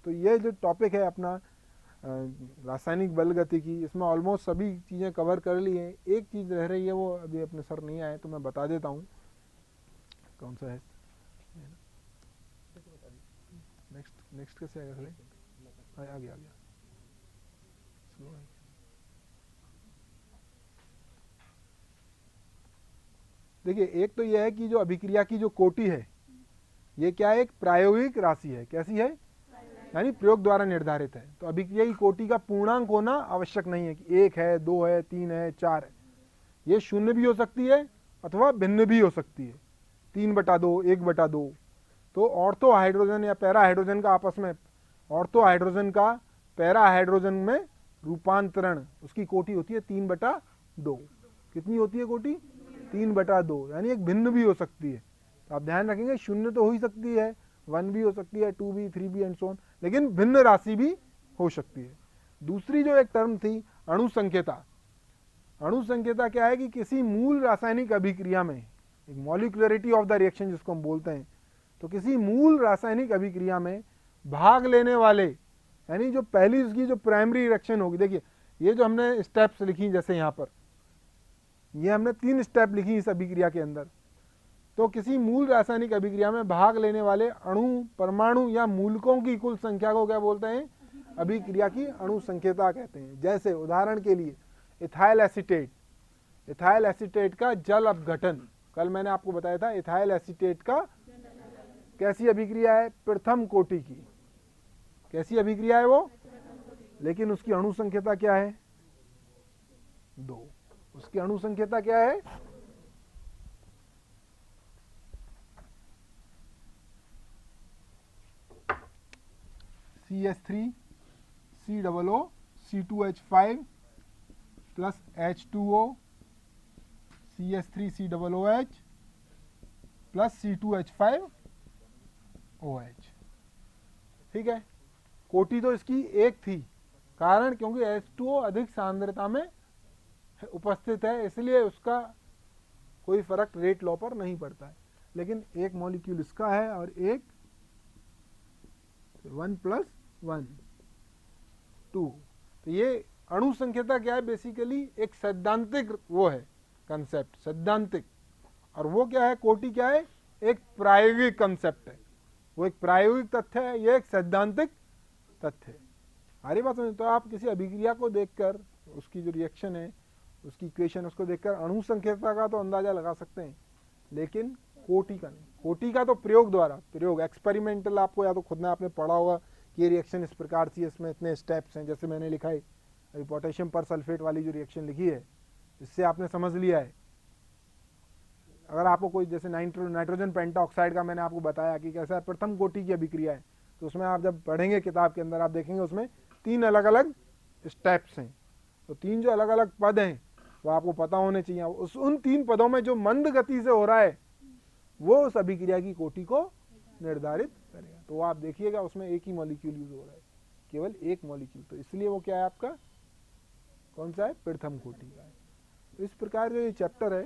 तो ये जो टॉपिक है अपना रासायनिक बल गति की, इसमें ऑलमोस्ट सभी चीज़ें कवर कर ली हैं। एक चीज़ रह रही है, वो अभी अपने सर नहीं आए तो मैं बता देता हूँ। कौन सा है? नेक्स्ट कैसे आएगा सर? आ गया स्लो है। देखिए, एक तो यह है कि जो अभिक्रिया की जो कोटि है, ये क्या है? एक प्रायोगिक राशि है। कैसी है? यानी प्रयोग द्वारा निर्धारित है। तो अभिक्रिया की कोटि का पूर्णांक होना आवश्यक नहीं है कि 1 है, 2 है, 3 है, 4 है। ये 0 भी हो सकती है अथवा भिन्न भी हो सकती है। 3/2, 1/2। तो ऑर्थो हाइड्रोजन या पैरा हाइड्रोजन का आपस में, ऑर्थो हाइड्रोजन का पैरा हाइड्रोजन में रूपांतरण, उसकी कोटि होती है 3/2। कितनी होती है कोटि? 3/2। यानी एक भिन्न भी हो सकती है। तो आप ध्यान रखेंगे, 0 तो हो ही सकती है, 1 भी हो सकती है, 2 भी, 3 भी एंड सो ऑन, लेकिन भिन्न राशि भी हो सकती है। दूसरी जो एक टर्म थी, अणु संकेता। अणु संकेता क्या है कि किसी मूल रासायनिक अभिक्रिया में, एक मॉलिक्युलरिटी ऑफ द रिएक्शन जिसको हम बोलते हैं, तो किसी मूल रासायनिक अभिक्रिया में भाग लेने वाले, यानी जो पहली उसकी जो प्राइमरी रिएक्शन होगी, देखिए ये जो हमने स्टेप्स लिखी, जैसे यहाँ पर ये हमने 3 स्टेप लिखी इस अभिक्रिया के अंदर। तो किसी मूल रासायनिक अभिक्रिया में भाग लेने वाले अणु, परमाणु या मूलकों की कुल संख्या को क्या बोलते हैं? अभिक्रिया की अणु संकेता कहते हैं। जैसे उदाहरण के लिए इथाइल एसीटेट, इथाइल एसीटेट का जल अपघटन, कल मैंने आपको बताया था इथाइल एसीटेट का कैसी अभिक्रिया है? प्रथम कोटि की। कैसी अभिक्रिया है वो? लेकिन उसकी अणु संकेता क्या है? 2। उसकी अणु संकेता क्या है? CH3 COO C2H5 plus H2O CH3 COOH plus C2H5 OH। ठीक है, कोटि तो इसकी एक थी, कारण क्योंकि H2O अधिक सांद्रता में उपस्थित है, इसलिए उसका कोई फर्क रेट लॉ पर नहीं पड़ता है। लेकिन एक मॉलिक्यूल इसका है और एक 1 + 1 2। तो ये अणु संकेता क्या है? बेसिकली एक सैद्धांतिक वो है कंसेप्ट, सैद्धांतिक। और वो क्या है? कोटि क्या है? एक प्रायोगिक कंसेप्ट है। वो एक प्रायोगिक तथ्य है, ये एक सैद्धांतिक तथ्य है। हमारी बात समझ? तो आप किसी अभिक्रिया को देखकर, उसकी जो रिएक्शन है, उसकी इक्वेशन, उसको देखकर अणु संकेता का तो अंदाजा लगा सकते हैं, लेकिन कोटि का नहीं। कोटि का तो प्रयोग द्वारा, प्रयोग एक्सपेरिमेंटल, आपको या तो खुद ने आपने पढ़ा होगा कि ये रिएक्शन इस प्रकार से, इसमें इतने स्टेप्स हैं, जैसे मैंने लिखा है अभी पोटेशियम पर सल्फेट वाली जो रिएक्शन लिखी है, इससे आपने समझ लिया है। अगर आपको कोई जैसे नाइट्रोजन पेंटाऑक्साइड का मैंने आपको बताया कि कैसा प्रथम कोटि की अभिक्रिया है, तो उसमें आप जब पढ़ेंगे किताब के अंदर, आप देखेंगे उसमें 3 अलग अलग स्टेप्स हैं। तो 3 जो अलग अलग पद हैं वो आपको पता होने चाहिए। उन 3 पदों में जो मंद गति से हो रहा है वो उस अभिक्रिया की कोटि को निर्धारित करेगा। तो आप देखिएगा उसमें एक ही मॉलिक्यूल यूज हो रहा है, केवल एक मॉलिक्यूल, तो इसलिए वो क्या है आपका? कौन सा है? प्रथम कोटि का है। तो इस प्रकार जो ये चैप्टर है,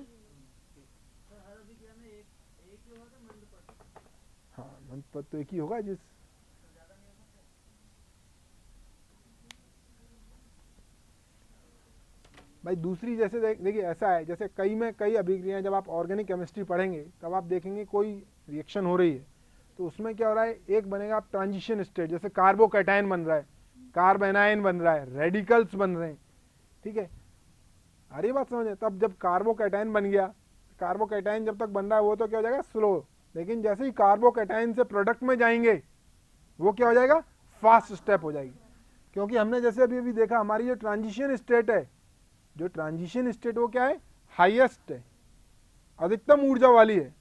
हाँ मंद पद तो एक ही होगा। जिस भाई दूसरी, जैसे देखिए ऐसा है, जैसे कई अभिक्रियाएं जब आप ऑर्गेनिक केमिस्ट्री पढ़ेंगे तब आप देखेंगे कोई रिएक्शन हो रही है, तो उसमें क्या हो रहा है? एक बनेगा आप ट्रांजिशन स्टेट, जैसे कार्बोकैटायन बन रहा है, कार्बेनायन बन रहा है, रेडिकल्स बन रहे हैं। ठीक है, अरे बात समझे? तब जब कार्बोकैटायन बन गया, कार्बोकैटायन जब तक बन रहा है वो तो क्या हो जाएगा? स्लो। लेकिन जैसे ही कार्बोकैटायन से प्रोडक्ट में जाएंगे वो क्या हो जाएगा? फास्ट स्टेप हो जाएगी। क्योंकि हमने जैसे अभी देखा, हमारी जो ट्रांजिशन स्टेट है, जो ट्रांजिशन स्टेट वो क्या है? हाईएस्ट है, अधिकतम ऊर्जा वाली है।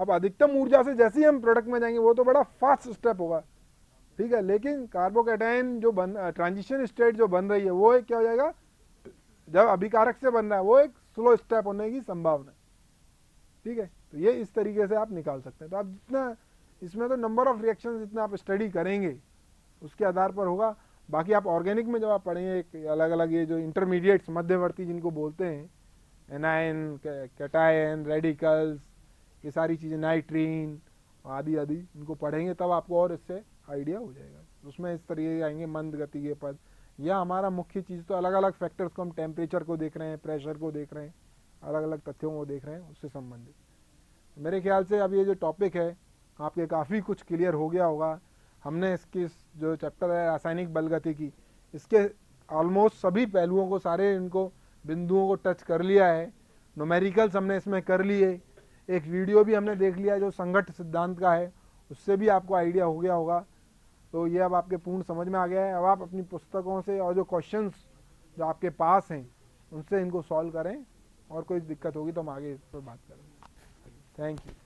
अब अधिकतम ऊर्जा से जैसे ही हम प्रोडक्ट में जाएंगे वो तो बड़ा फास्ट स्टेप होगा, ठीक है, लेकिन कार्बोकैटायन जो ट्रांजिशन स्टेट जो बन रही है वो एक क्या हो जाएगा, जब अभिकारक से बन रहा है वो एक स्लो स्टेप होने की संभावना है, ठीक है। तो ये इस तरीके से आप निकाल सकते हैं। तो आप जितना इसमें तो नंबर ऑफ रिएक्शन जितना आप स्टडी करेंगे उसके आधार पर होगा। बाकी आप ऑर्गेनिक में जब आप पढ़ेंगे अलग अलग ये जो इंटरमीडिएट्स मध्यवर्ती जिनको बोलते हैं, एनायन, कैटायन, रेडिकल्स, ये सारी चीज़ें, नाइट्रीन आदि आदि, इनको पढ़ेंगे तब आपको और इससे आइडिया हो जाएगा। उसमें इस तरीके के आएंगे मंद गति के पद, या हमारा मुख्य चीज़ तो अलग अलग फैक्टर्स को हम टेम्परेचर को देख रहे हैं, प्रेशर को देख रहे हैं, अलग अलग तथ्यों को देख रहे हैं, उससे संबंधित। मेरे ख्याल से अब ये जो टॉपिक है आपके काफ़ी कुछ क्लियर हो गया होगा। हमने इसकी जो चैप्टर है रासायनिक बलगतिकी, इसके ऑलमोस्ट सभी पहलुओं को, सारे इनको बिंदुओं को टच कर लिया है। न्यूमेरिकल्स हमने इसमें कर लिए, एक वीडियो भी हमने देख लिया जो संघट्ट सिद्धांत का है, उससे भी आपको आइडिया हो गया होगा। तो ये अब आपके पूर्ण समझ में आ गया है। अब आप अपनी पुस्तकों से और जो क्वेश्चंस जो आपके पास हैं उनसे इनको सॉल्व करें, और कोई दिक्कत होगी तो हम आगे इस पर बात करेंगे। Thank you.